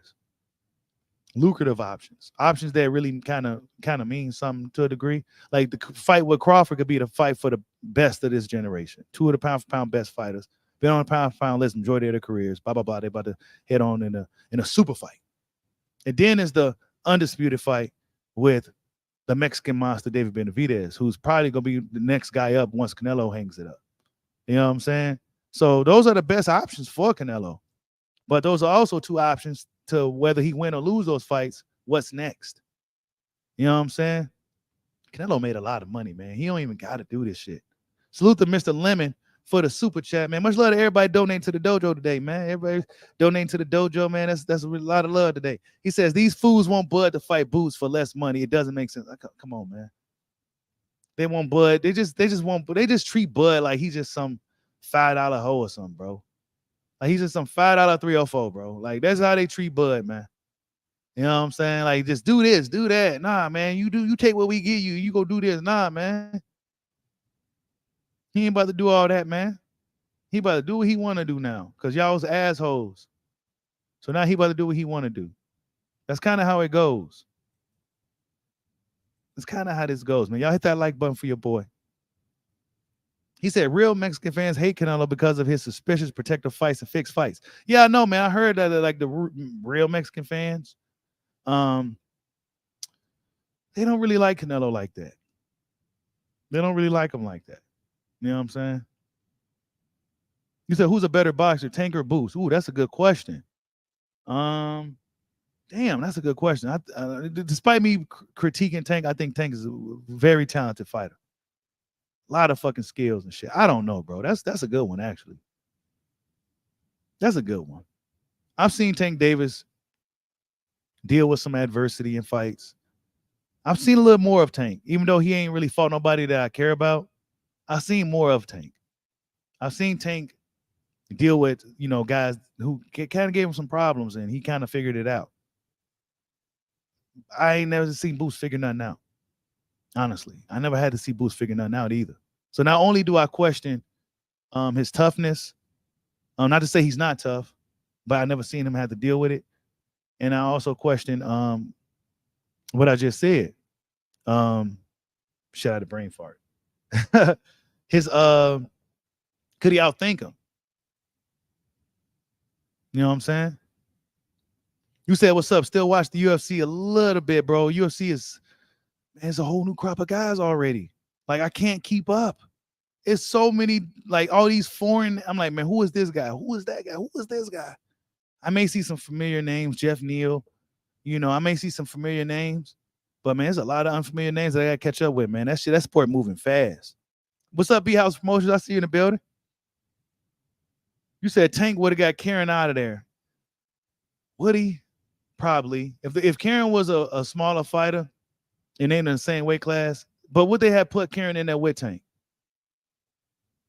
Lucrative options that really kind of mean something to a degree. Like the fight with Crawford could be the fight for the best of this generation. Two of the pound for pound best fighters. Been on the pound for pound list majority of their careers. Blah blah blah. They about to head on in a super fight. And then is the undisputed fight with the Mexican monster David Benavidez, who's probably gonna be the next guy up once Canelo hangs it up. You know what I'm saying? So those are the best options for Canelo. But those are also two options to whether he win or lose those fights. What's next? You know what I'm saying? Canelo made a lot of money, man. He don't even got to do this shit. Salute to Mr. Lemon for the super chat, man. Much love to everybody donating to the dojo today, man. Everybody donating to the dojo, man. That's a lot of love today. He says these fools want Bud to fight Boots for less money. It doesn't make sense. Come on, man. They want Bud. They just treat Bud like he's just some $5 hoe or something, bro. Like he's just some $5 304, bro. Like that's how they treat Bud, man. You know what I'm saying? Like just do this, do that. Nah, man. You take what we give you. You go do this. Nah, man. He ain't about to do all that, man. He about to do what he want to do now. Cause y'all was assholes. So now he about to do what he want to do. That's kind of how it goes. That's kind of how this goes, man. Y'all hit that like button for your boy. He said real Mexican fans hate Canelo because of his suspicious protective fights and fixed fights. Yeah, I know, man. I heard that like the real Mexican fans, they don't really like Canelo like that. They don't really like him like that. You know what I'm saying? You said who's a better boxer, Tank or Boots? Ooh, that's a good question. Damn, that's a good question. Despite me critiquing Tank, I think Tank is a very talented fighter. A lot of fucking skills and shit. I don't know, bro. That's a good one, actually. That's a good one. I've seen Tank Davis deal with some adversity in fights. I've seen a little more of Tank, even though he ain't really fought nobody that I care about. I've seen more of Tank. I've seen Tank deal with, guys who kind of gave him some problems, and he kind of figured it out. I ain't never seen Boots figure nothing out. Honestly, I never had to see Boots figure nothing out either. So not only do I question his toughness Not to say he's not tough, but I never seen him have to deal with it. And I also question what I just said. Shout out to brain fart. His could he outthink him? You know what I'm saying? You said what's up? Still watch the UFC a little bit, bro. UFC is, man, it's a whole new crop of guys already. Like I can't keep up. It's so many, like all these foreign. I'm like, man, who is this guy? Who is that guy? Who is this guy? I may see some familiar names, Jeff Neal. You know, I may see some familiar names, but man, there's a lot of unfamiliar names that I gotta catch up with, man. That sport moving fast. What's up, B House Promotions? I see you in the building. You said Tank would have got Karen out of there. Would he? Probably. If Karen was a smaller fighter and they in the same weight class, but would they have put Karen in there with Tank?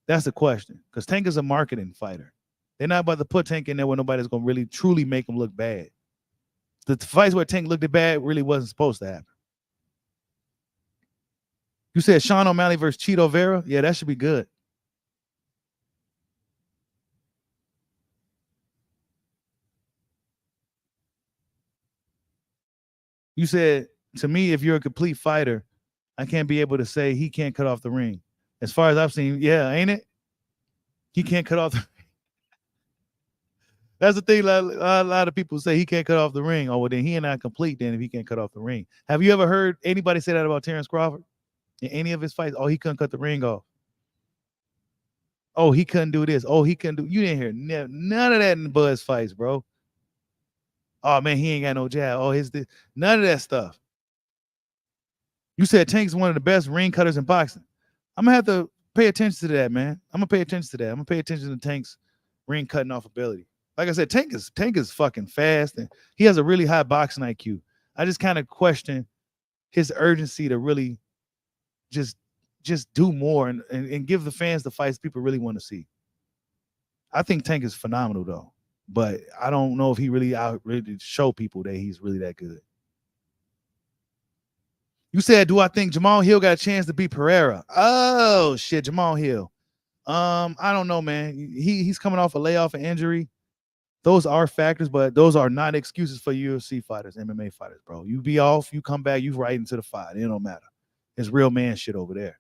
That's the question. Because Tank is a marketing fighter. They're not about to put Tank in there where nobody's gonna really truly make him look bad. The fights where Tank looked bad really wasn't supposed to happen. You said Sean O'Malley versus Cheeto Vera? Yeah, that should be good. You said, to me, if you're a complete fighter, I can't be able to say he can't cut off the ring. As far as I've seen, yeah, ain't it? He can't cut off the ring. That's the thing. A lot of people say he can't cut off the ring. Oh, well, then he ain't not complete then if he can't cut off the ring. Have you ever heard anybody say that about Terence Crawford? In any of his fights? Oh, he couldn't cut the ring off. Oh, he couldn't do this. Oh, he couldn't do. You didn't hear none of that in Buzz fights, bro. Oh, man, he ain't got no jab. Oh, none of that stuff. You said Tank's one of the best ring cutters in boxing. I'm going to have to pay attention to that, man. I'm going to pay attention to that. I'm going to pay attention to Tank's ring cutting off ability. Like I said, Tank is fucking fast, and he has a really high boxing IQ. I just kind of question his urgency to really just do more and give the fans the fights people really want to see. I think Tank is phenomenal, though. But I don't know if he really show people that he's really that good. You said, do I think Jamal Hill got a chance to beat Pereira? Oh, shit, Jamal Hill. I don't know, man. He's coming off a layoff and injury. Those are factors, but those are not excuses for UFC fighters, MMA fighters, bro. You be off, you come back, you right into the fight. It don't matter. It's real man shit over there.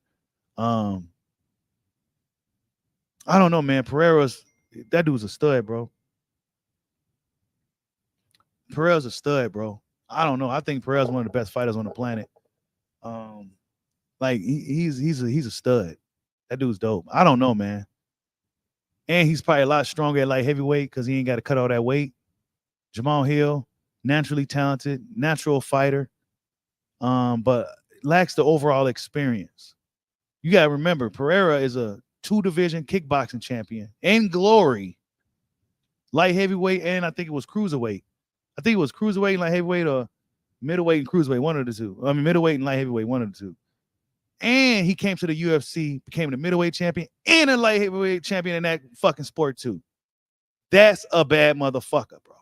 I don't know, man. That dude's a stud, bro. Pereira's a stud, bro. I don't know. I think Pereira's one of the best fighters on the planet. Like he's a stud. That dude's dope. I don't know, man. And he's probably a lot stronger at light heavyweight because he ain't got to cut all that weight. Jamal Hill, naturally talented, natural fighter, but lacks the overall experience. You got to remember, Pereira is a 2-division kickboxing champion in glory. Light heavyweight, and I think it was cruiserweight. I think it was cruiserweight and light heavyweight, or middleweight and cruiserweight, one of the two. I mean, middleweight and light heavyweight, one of the two. And he came to the UFC, became the middleweight champion and a light heavyweight champion in that fucking sport too. That's a bad motherfucker, bro.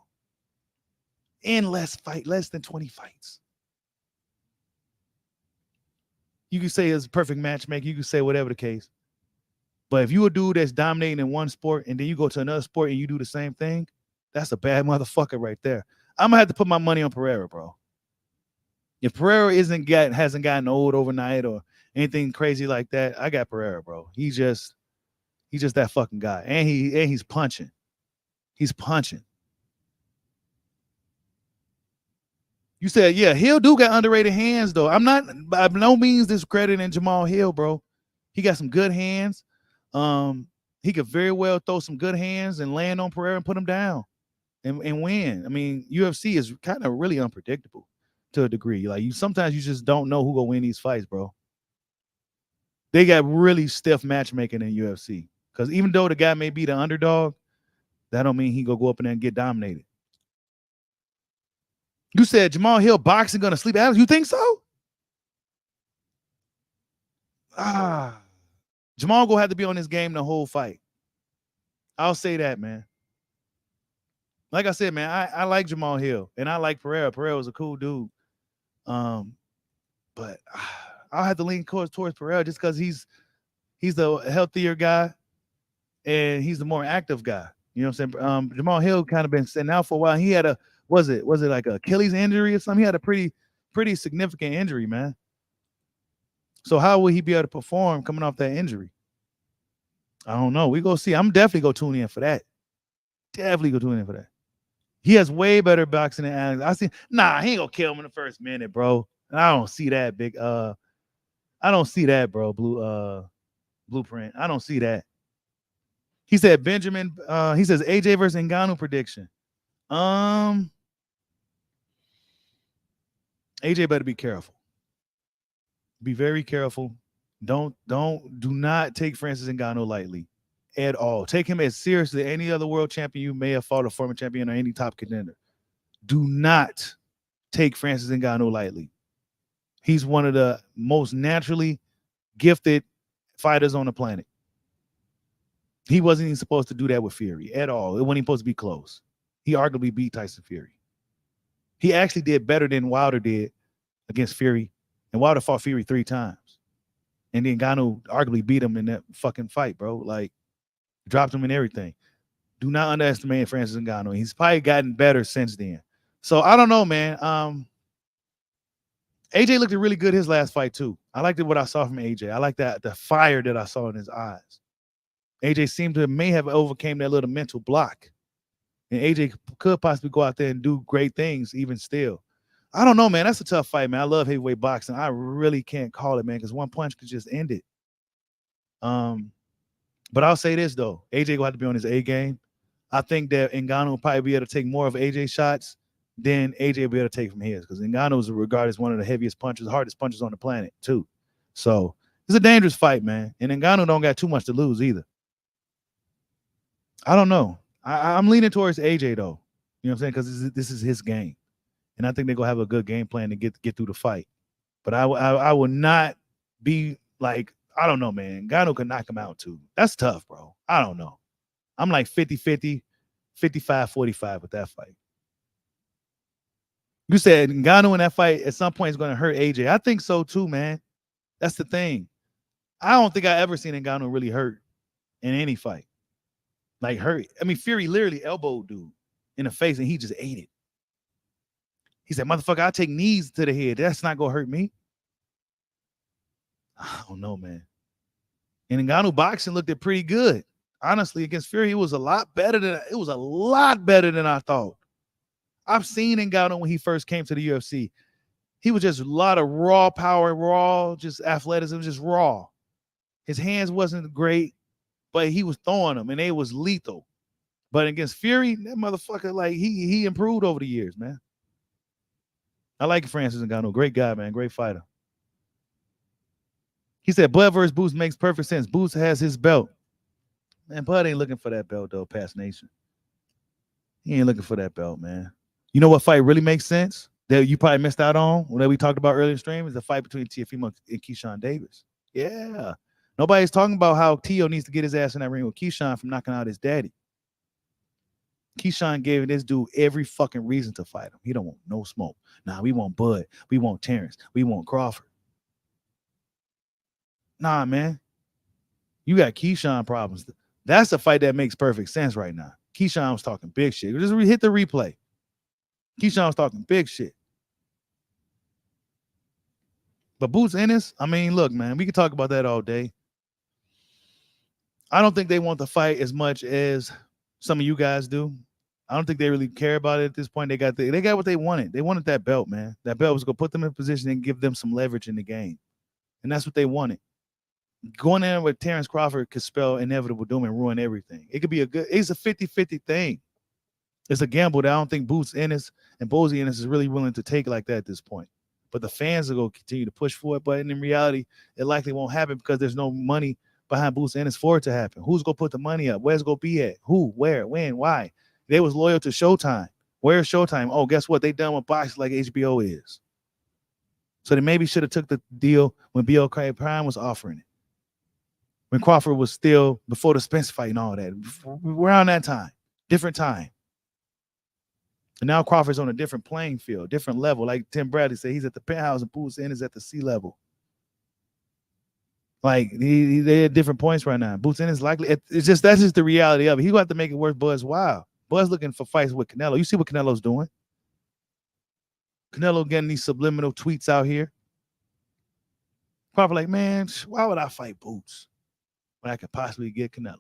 In less than 20 fights. You can say it's perfect matchmaking. You can say whatever the case. But if you a dude that's dominating in one sport and then you go to another sport and you do the same thing, that's a bad motherfucker right there. I'm gonna have to put my money on Pereira, bro. If Pereira hasn't gotten old overnight or anything crazy like that, I got Pereira, bro. He's just that fucking guy. And he's punching. He's punching. You said, yeah, Hill do got underrated hands, though. I'm not by no means discrediting Jamal Hill, bro. He got some good hands. He could very well throw some good hands and land on Pereira and put him down and win. I mean, UFC is kind of really unpredictable to a degree. Like sometimes you just don't know who gonna win these fights, bro. They got really stiff matchmaking in UFC. Because even though the guy may be the underdog, that don't mean he go up in there and get dominated. You said Jamal Hill boxing gonna sleep Alex. You think so? Jamal gonna have to be on this game the whole fight. I'll say that, man. Like I said, man, I like Jamal Hill and I like Pereira. Pereira was a cool dude. But I'll have to lean towards Pereira just because he's the healthier guy and he's the more active guy. You know what I'm saying? Jamal Hill kind of been sitting out for a while. He had a was it like a Achilles injury or something? He had a pretty significant injury, man. So how will he be able to perform coming off that injury? I don't know. We go see. I'm definitely go tune in for that. Definitely go tune in for that. He has way better boxing than Alex. I see. Nah, he ain't gonna kill him in the first minute, bro. And I don't see that big. I don't see that, bro. Blueprint. I don't see that. He said Benjamin. He says AJ versus Ngannou prediction. AJ better be careful. Be very careful. Do not take Francis Ngannou lightly at all. Take him as seriously as any other world champion you may have fought, a former champion or any top contender. Do not take Francis Ngannou lightly. He's one of the most naturally gifted fighters on the planet. He wasn't even supposed to do that with Fury at all. It wasn't even supposed to be close. He arguably beat Tyson Fury. He actually did better than Wilder did against Fury. And Wilder fought Fury 3 times. And then Ngannou arguably beat him in that fucking fight, bro. Like, dropped him in everything. Do not underestimate Francis Ngannou. He's probably gotten better since then. So, I don't know, man. AJ looked really good his last fight, too. I liked what I saw from AJ. I like that the fire that I saw in his eyes. AJ seemed to may have overcame that little mental block. And AJ could possibly go out there and do great things even still. I don't know, man. That's a tough fight, man. I love heavyweight boxing. I really can't call it, man, because one punch could just end it. But I'll say this, though. AJ will have to be on his A game. I think that Ngannou will probably be able to take more of AJ's shots than AJ will be able to take from his, because Ngannou is regarded as one of the heaviest punches, hardest punches on the planet, too. So it's a dangerous fight, man. And Ngannou don't got too much to lose either. I don't know. I'm leaning towards AJ, though. You know what I'm saying? Because this is his game. And I think they're going to have a good game plan to get through the fight. But I will not be like, I don't know, man. Ngannou could knock him out, too. That's tough, bro. I don't know. I'm like 50-50, 55-45 with that fight. You said Ngannou in that fight at some point is going to hurt AJ. I think so, too, man. That's the thing. I don't think I ever seen Ngannou really hurt in any fight. Like hurt. I mean, Fury literally elbowed dude in the face and he just ate it. He said, motherfucker, I'll take knees to the head. That's not going to hurt me. I don't know, man. And Ngannou boxing looked pretty good. Honestly, against Fury, it was a lot better than I thought. I've seen Ngannou when he first came to the UFC. He was just a lot of raw power, raw, just athleticism, just raw. His hands wasn't great, but he was throwing them, and they was lethal. But against Fury, that motherfucker, like, he improved over the years, man. I like Francis Ngannou. Great guy, man. Great fighter. He said, Bud versus Boots makes perfect sense. Boots has his belt. Man, Bud ain't looking for that belt, though, Past Nation. He ain't looking for that belt, man. You know what fight really makes sense that you probably missed out on, that we talked about earlier in the stream, is the fight between Teofimo and Keyshawn Davis. Yeah. Nobody's talking about how Teo needs to get his ass in that ring with Keyshawn from knocking out his daddy. Keyshawn gave this dude every fucking reason to fight him. He don't want no smoke. Nah, we want Bud. We want Terence. We want Crawford. Nah, man. You got Keyshawn problems. That's a fight that makes perfect sense right now. Keyshawn was talking big shit. Just hit the replay. Keyshawn was talking big shit. But Boots Ennis, I mean, look, man, we can talk about that all day. I don't think they want the fight as much as some of you guys do. I don't think they really care about it at this point. They got what they wanted. They wanted that belt, man. That belt was going to put them in position and give them some leverage in the game. And that's what they wanted. Going in with Terence Crawford could spell inevitable doom and ruin everything. It could be it's a 50-50 thing. It's a gamble that I don't think Boots Ennis and Bozy Ennis is really willing to take like that at this point. But the fans are going to continue to push for it. But in reality, it likely won't happen because there's no money behind Boots Ennis for it to happen. Who's going to put the money up? Where's it going to be at? Who, where, when, why? They was loyal to Showtime. Where's Showtime? Oh, guess what? They done with boxing like HBO is. So they maybe should have took the deal when BLK Prime was offering it. When Crawford was still before the Spence fight and all that. Around that time. Different time. And now Crawford's on a different playing field, different level. Like Tim Bradley said, he's at the penthouse and Boots Ennis is at the sea level. Like they at different points right now. Boots Ennis likely. It's just that's just the reality of it. He gonna have to make it worth Bud's while. Bud's looking for fights with Canelo. You see what Canelo's doing? Canelo getting these subliminal tweets out here. Probably like, man, why would I fight Boots when I could possibly get Canelo?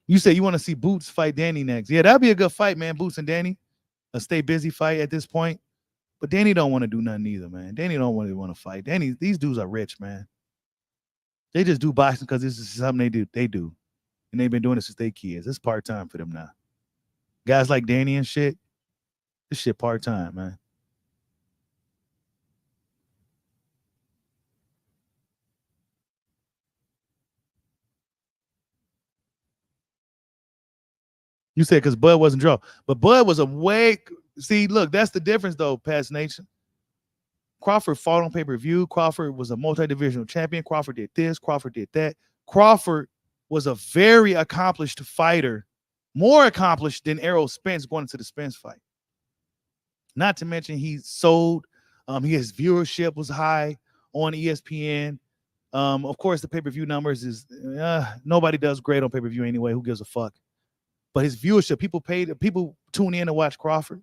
You say you want to see Boots fight Danny next. Yeah, that'd be a good fight, man. Boots and Danny. A stay busy fight at this point. But Danny don't want to do nothing either, man. Danny don't really want to fight. These dudes are rich, man. They just do boxing because this is something they do. And they've been doing it since they kids. It's part-time for them now. Guys like Danny and shit, this shit part-time, man. You said because Bud wasn't draw. But Bud was a way. See, look, that's the difference, though, Past Nation. Crawford fought on pay-per-view. Crawford was a multi-divisional champion. Crawford did this. Crawford did that. Crawford was a very accomplished fighter, more accomplished than Errol Spence going into the Spence fight. Not to mention he sold. His viewership was high on ESPN. Of course, the pay-per-view numbers is nobody does great on pay-per-view anyway. Who gives a fuck? But his viewership, people tune in to watch Crawford,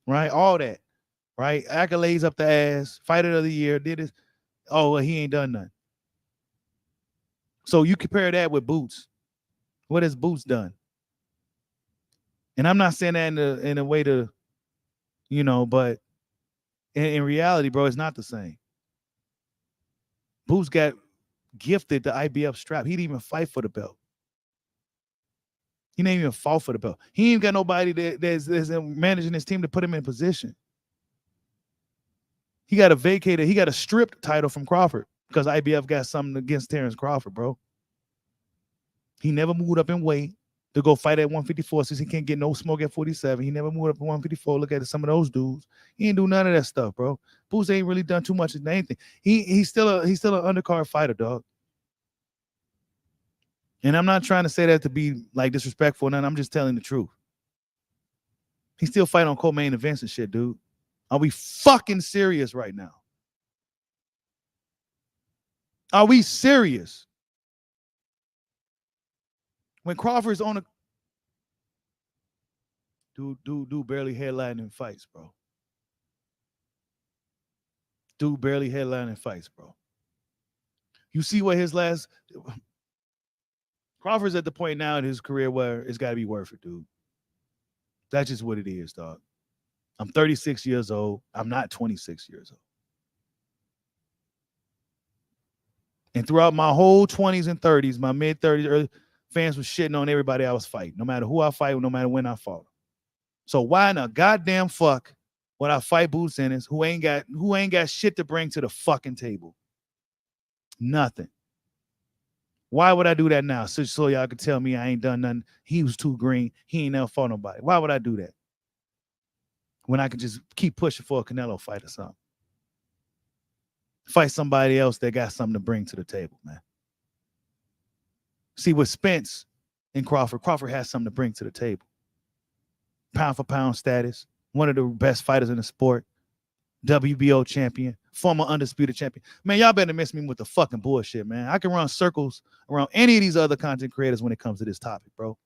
right? All that, right? Accolades up the ass, fighter of the year, did this. Oh, well, he ain't done nothing. So you compare that with Boots. What has Boots done? And I'm not saying that in a way to, but in reality, bro, it's not the same. Boots got gifted the IBF strap. He didn't even fight for the belt. He didn't even fought for the belt. He ain't got nobody that's managing his team to put him in position. He got a stripped title from Crawford because IBF got something against Terence Crawford, bro. He never moved up in weight to go fight at 154 since he can't get no smoke at 47. He never moved up at 154. Look at some of those dudes. He ain't do none of that stuff, bro. Boots ain't really done too much of anything. He's still an undercard fighter, dog. And I'm not trying to say that to be like disrespectful, and I'm just telling the truth. He still fight on co-main events and shit, dude. Are we fucking serious right now? Are we serious? When Crawford's on a dude barely headlining fights, bro. Dude barely headlining fights, bro. You see what his last Crawford's at the point now in his career where it's got to be worth it, dude. That's just what it is, dog. I'm 36 years old. I'm not 26 years old. And throughout my whole 20s and 30s, my mid-30s, early, fans was shitting on everybody I was fighting, no matter who I fight, no matter when I fought. So why in a goddamn fuck would I fight Boots Ennis, who ain't got shit to bring to the fucking table? Nothing. Why would I do that now? So y'all could tell me I ain't done nothing. He was too green. He ain't never fought nobody. Why would I do that? When I could just keep pushing for a Canelo fight or something. Fight somebody else that got something to bring to the table, man. See, with Spence and Crawford has something to bring to the table. Pound for pound status, one of the best fighters in the sport, WBO champion, former undisputed champion. Man, y'all better miss me with the fucking bullshit, man. I can run circles around any of these other content creators when it comes to this topic, bro.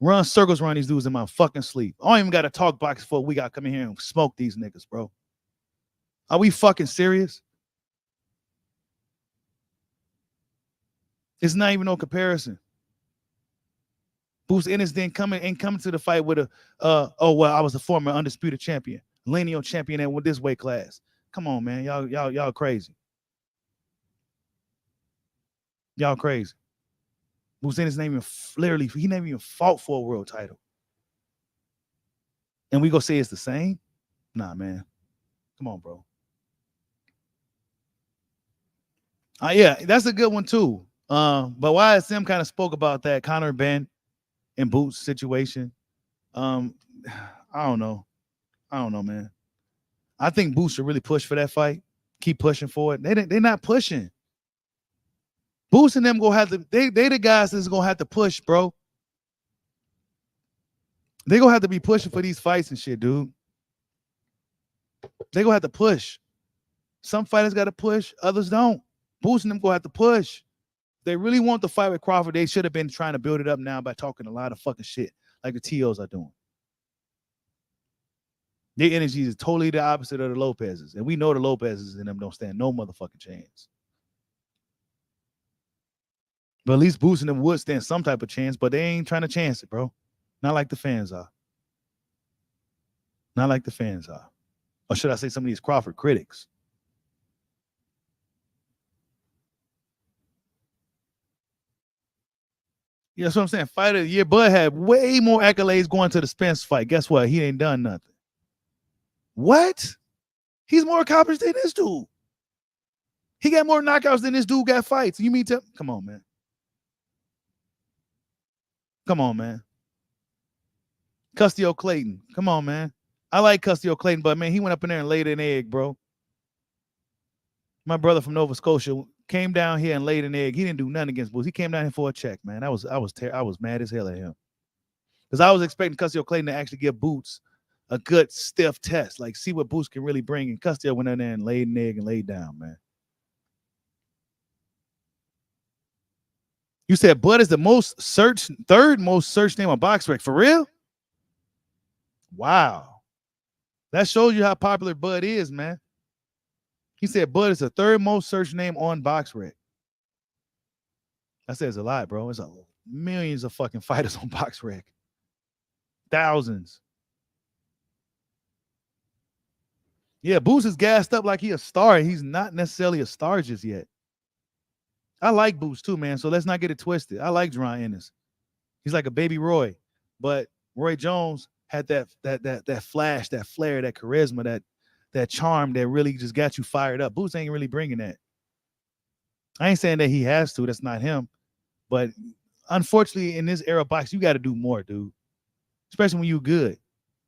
Run circles around these dudes in my fucking sleep. I don't even got to talk box for a week. I come in here and smoke these niggas, bro. Are we fucking serious? It's not even no comparison. Boots Ennis didn't come to the fight with I was a former undisputed champion, lineal champion and with this weight class. Come on, man. Y'all crazy. Y'all crazy. Boots Ennis he never even fought for a world title. And we go say it's the same? Nah, man. Come on, bro. Yeah, that's a good one too. But YSM kind of spoke about that Conor Ben and Boots situation. I don't know, man. I think Boots should really push for that fight. Keep pushing for it. They're not pushing. Boots and them gonna have to. They the guys that's gonna have to push, bro. They gonna have to be pushing for these fights and shit, dude. They gonna have to push. Some fighters got to push, others don't. Boots and them gonna have to push. They really want the fight with Crawford. They should have been trying to build it up now by talking a lot of fucking shit like the TOs are doing. Their energy is totally the opposite of the Lopez's. And we know the Lopez's and them don't stand no motherfucking chance. But at least Boots and them would stand some type of chance, but they ain't trying to chance it, bro. Not like the fans are. Not like the fans are. Or should I say some of these Crawford critics? Yeah, that's what I'm saying. Fighter of the year. Bud had way more accolades going to the Spence fight. Guess what? He ain't done nothing. What? He's more accomplished than this dude. He got more knockouts than this dude got fights. You mean to? Come on, man. Come on, man. Custio Clayton. Come on, man. I like Custio Clayton, but man, he went up in there and laid an egg, bro. My brother from Nova Scotia came down here and laid an egg. He didn't do nothing against Boots. He came down here for a check, man. I was mad as hell at him. Because I was expecting Custio Clayton to actually give Boots a good stiff test. Like, see what Boots can really bring. And Custio went in there and laid an egg and laid down, man. You said Bud is the third most searched name on BoxRec. For real? Wow. That shows you how popular Bud is, man. He said Bud is the third most searched name on BoxRec. That says a lot, bro. There's millions of fucking fighters on BoxRec. Thousands. Yeah, Boots is gassed up like he a star. He's not necessarily a star just yet. I like Boots too, man. So let's not get it twisted. I like Jerron Ennis. He's like a baby Roy. But Roy Jones had that flash, that flair, that charisma, that charm that really just got you fired up. Boots ain't really bringing that. I ain't saying that he has to. That's not him. But unfortunately, in this era of box, you got to do more, dude. Especially when you good.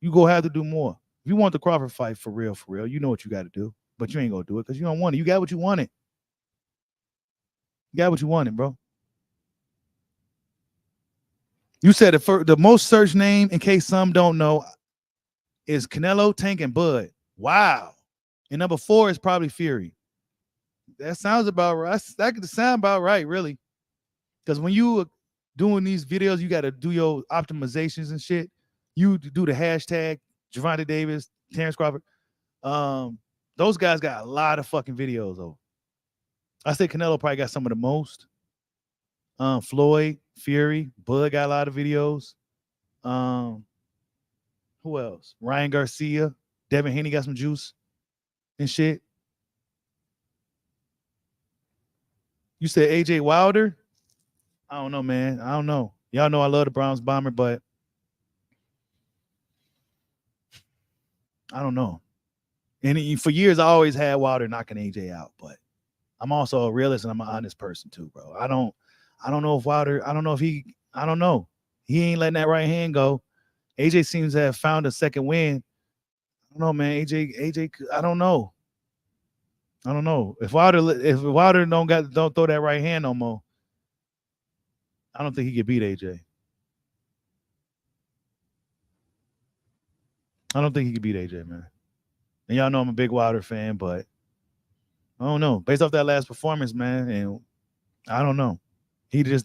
You go have to do more. If you want the Crawford fight for real, you know what you got to do. But you ain't going to do it because you don't want it. You got what you wanted. You got what you wanted, bro. You said the most searched name, in case some don't know, is Canelo, Tank, and Bud. Wow. And number 4 is probably Fury. That sounds about right. That could sound about right, really. Because when you are doing these videos, you got to do your optimizations and shit. You do the hashtag Gervonta Davis, Terence Crawford. Those guys got a lot of fucking videos over. I say Canelo probably got some of the most. Floyd, Fury, Bud got a lot of videos. Who else? Ryan Garcia, Devin Haney got some juice and shit. You said AJ Wilder? I don't know, man. I don't know. Y'all know I love the Browns bomber, but I don't know. And for years, I always had Wilder knocking AJ out, but I'm also a realist and I'm an honest person too, bro. I don't know if Wilder, I don't know. He ain't letting that right hand go. AJ seems to have found a second win. I don't know, man. AJ, I don't know. If Wilder don't throw that right hand no more, I don't think he could beat AJ. I don't think he could beat AJ, man. And y'all know I'm a big Wilder fan, but I don't know. Based off that last performance, man, and I don't know. He didn't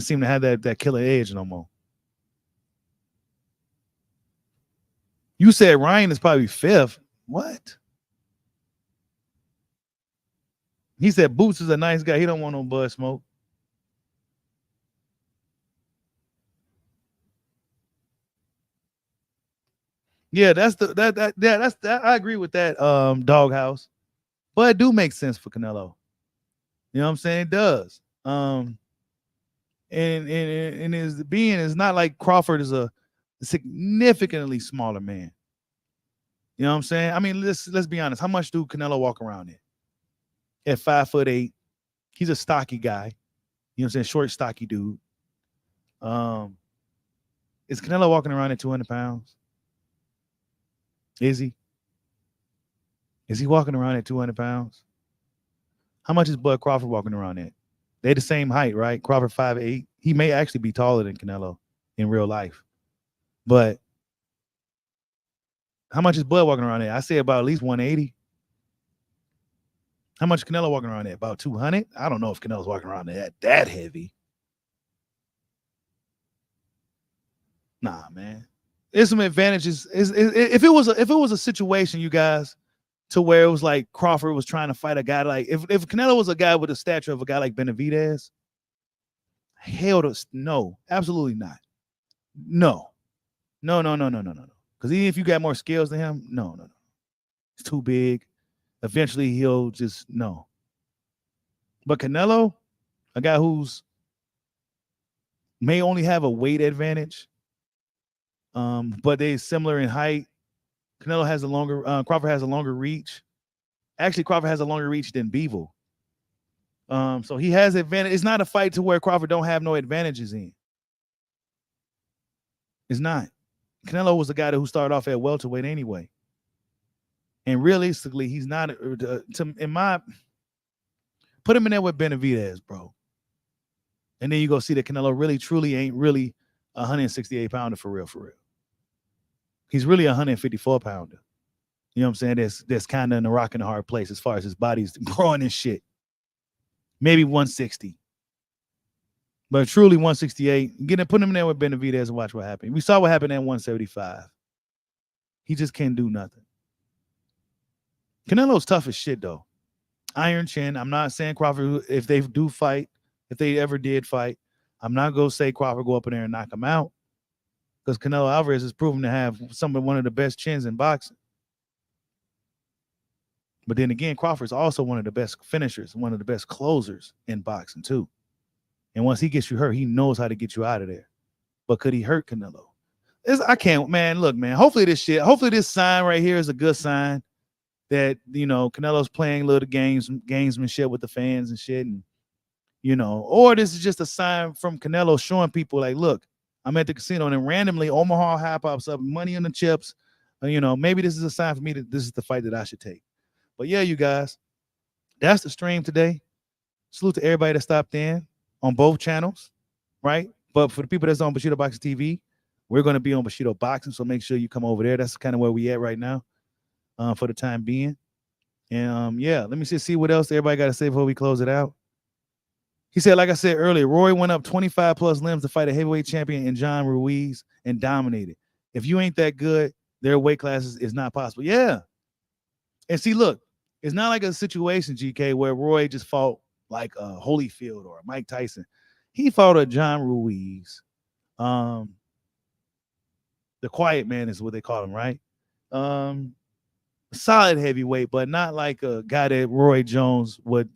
seem to have that killer edge no more. You said Ryan is probably 5th. What? He said Boots is a nice guy. He don't want no bud smoke. Yeah, I agree with that. Doghouse, but it do make sense for Canelo. You know what I'm saying? It does. And it's not like Crawford is a significantly smaller man. You know what I'm saying? I mean, let's be honest. How much do Canelo walk around in? At 5'8", he's a stocky guy. You know what I'm saying? Short, stocky dude. Is Canelo walking around at 200 pounds? Is he? Is he walking around at 200 pounds? How much is Bud Crawford walking around at? They're the same height, right? Crawford 5'8". He may actually be taller than Canelo in real life. But How much is Bud walking around at? I say about at least 180. How much Canelo walking around at? About 200? I don't know if Canelo's walking around at that heavy. Nah, man. There's some advantages. If it was a situation, you guys, to where it was like Crawford was trying to fight a guy like if Canelo was a guy with the stature of a guy like Benavidez, hell to no, absolutely not. No. Because even if you got more skills than him, no. It's too big. Eventually he'll just no. But Canelo, a guy who's may only have a weight advantage, but they're similar in height. Canelo has a longer, Crawford has a longer reach. Actually, Crawford has a longer reach than Bivol. So he has advantage. It's not a fight to where Crawford don't have no advantages in. It's not. Canelo was the guy who started off at welterweight anyway. And realistically, he's not, put him in there with Benavidez, bro. And then you go see that Canelo really, truly ain't really a 168 pounder for real. He's really a 154 pounder. You know what I'm saying? That's kind of in a rock and a hard place as far as his body's growing and shit. Maybe 160. But truly 168. Put him in there with Benavidez and watch what happened. We saw what happened at 175. He just can't do nothing. Canelo's tough as shit, though. Iron chin. I'm not saying Crawford, if they do fight, if they ever did fight, I'm not going to say Crawford go up in there and knock him out. Because Canelo Alvarez has proven to have one of the best chins in boxing. But then again, Crawford's also one of the best finishers, one of the best closers in boxing too. And once he gets you hurt, he knows how to get you out of there. But could he hurt Canelo? I can't, man. Look, man. Hopefully this sign right here is a good sign that, Canelo's playing little gamesmanship with the fans and shit. And, or this is just a sign from Canelo showing people like, look, I'm at the casino and then randomly Omaha High pops up, money on the chips. Maybe this is a sign for me that this is the fight that I should take. But yeah, you guys, that's the stream today. Salute to everybody that stopped in on both channels, right? But for the people that's on Bushido Boxing TV, we're going to be on Bushido Boxing, so make sure you come over there. That's kind of where we at right now for the time being. And yeah, let me see what else everybody got to say before we close it out. He said, like I said earlier, Roy went up 25 plus limbs to fight a heavyweight champion in John Ruiz and dominated. If you ain't that good, their weight classes is not possible. Yeah. And see, look, it's not like a situation, GK, where Roy just fought like a Holyfield or Mike Tyson. He fought a John Ruiz. The quiet man is what they call him, right? Solid heavyweight, but not like a guy that Roy Jones would,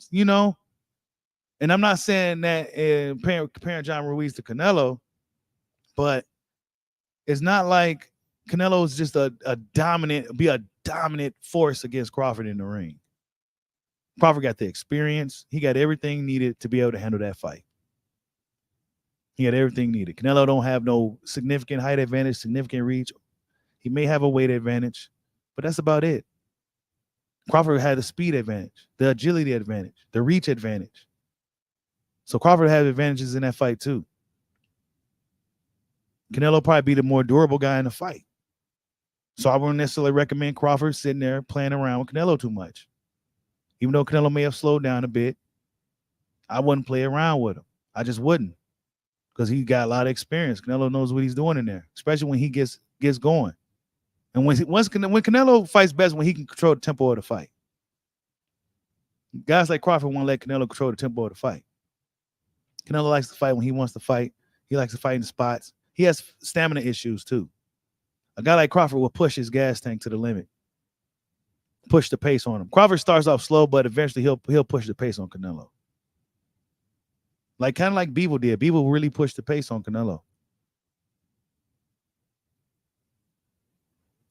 And I'm not saying that comparing John Ruiz to Canelo, but it's not like Canelo is just a dominant force against Crawford in the ring. Crawford got the experience. He got everything needed to be able to handle that fight. He had everything needed. Canelo don't have no significant height advantage, significant reach. He may have a weight advantage, but that's about it. Crawford had the speed advantage, the agility advantage, the reach advantage. So Crawford had advantages in that fight too. Canelo probably be the more durable guy in the fight. So I wouldn't necessarily recommend Crawford sitting there playing around with Canelo too much. Even though Canelo may have slowed down a bit, I wouldn't play around with him. I just wouldn't, because he got a lot of experience. Canelo knows what he's doing in there, especially when he gets going. And when Canelo fights best when he can control the tempo of the fight. Guys like Crawford won't let Canelo control the tempo of the fight. Canelo likes to fight when he wants to fight. He likes to fight in spots. He has stamina issues too. A guy like Crawford will push his gas tank to the limit. Push the pace on him. Crawford starts off slow, but eventually he'll push the pace on Canelo. Kind of like Bivol did. Bivol really pushed the pace on Canelo.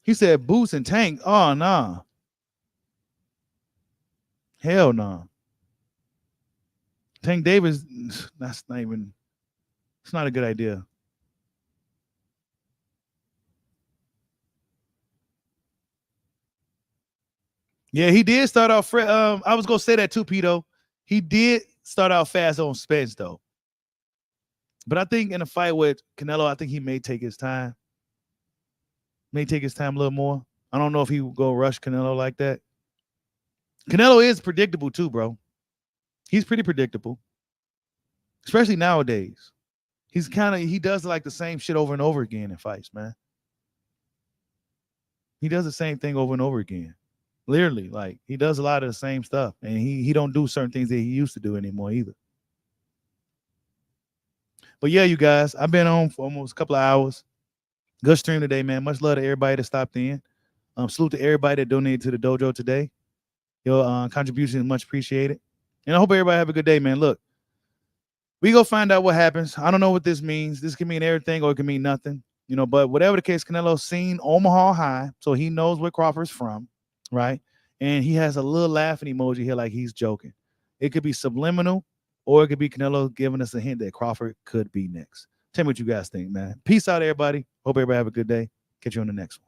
He said boots and tank. Oh, nah. Hell no. Nah. Tank Davis, it's not a good idea. Yeah, he did start off. I was gonna say that too, Pito. He did start out fast on Spence though. But I think in a fight with Canelo, I think he may take his time. May take his time a little more. I don't know if he would go rush Canelo like that. Canelo is predictable too, bro. He's pretty predictable, especially nowadays. He does like the same shit over and over again in fights, man. He does the same thing over and over again. Literally, like he does a lot of the same stuff, and he don't do certain things that he used to do anymore either. But yeah, you guys, I've been on for almost a couple of hours. Good stream today, man. Much love to everybody that stopped in. Salute to everybody that donated to the dojo today. Your contribution is much appreciated. And I hope everybody have a good day, man. Look, we go find out what happens. I don't know what this means. This can mean everything or it can mean nothing. You know, but whatever the case, Canelo's seen Omaha High, so he knows where Crawford's from, right? And he has a little laughing emoji here like he's joking. It could be subliminal, or it could be Canelo giving us a hint that Crawford could be next. Tell me what you guys think, man. Peace out, everybody. Hope everybody have a good day. Catch you on the next one.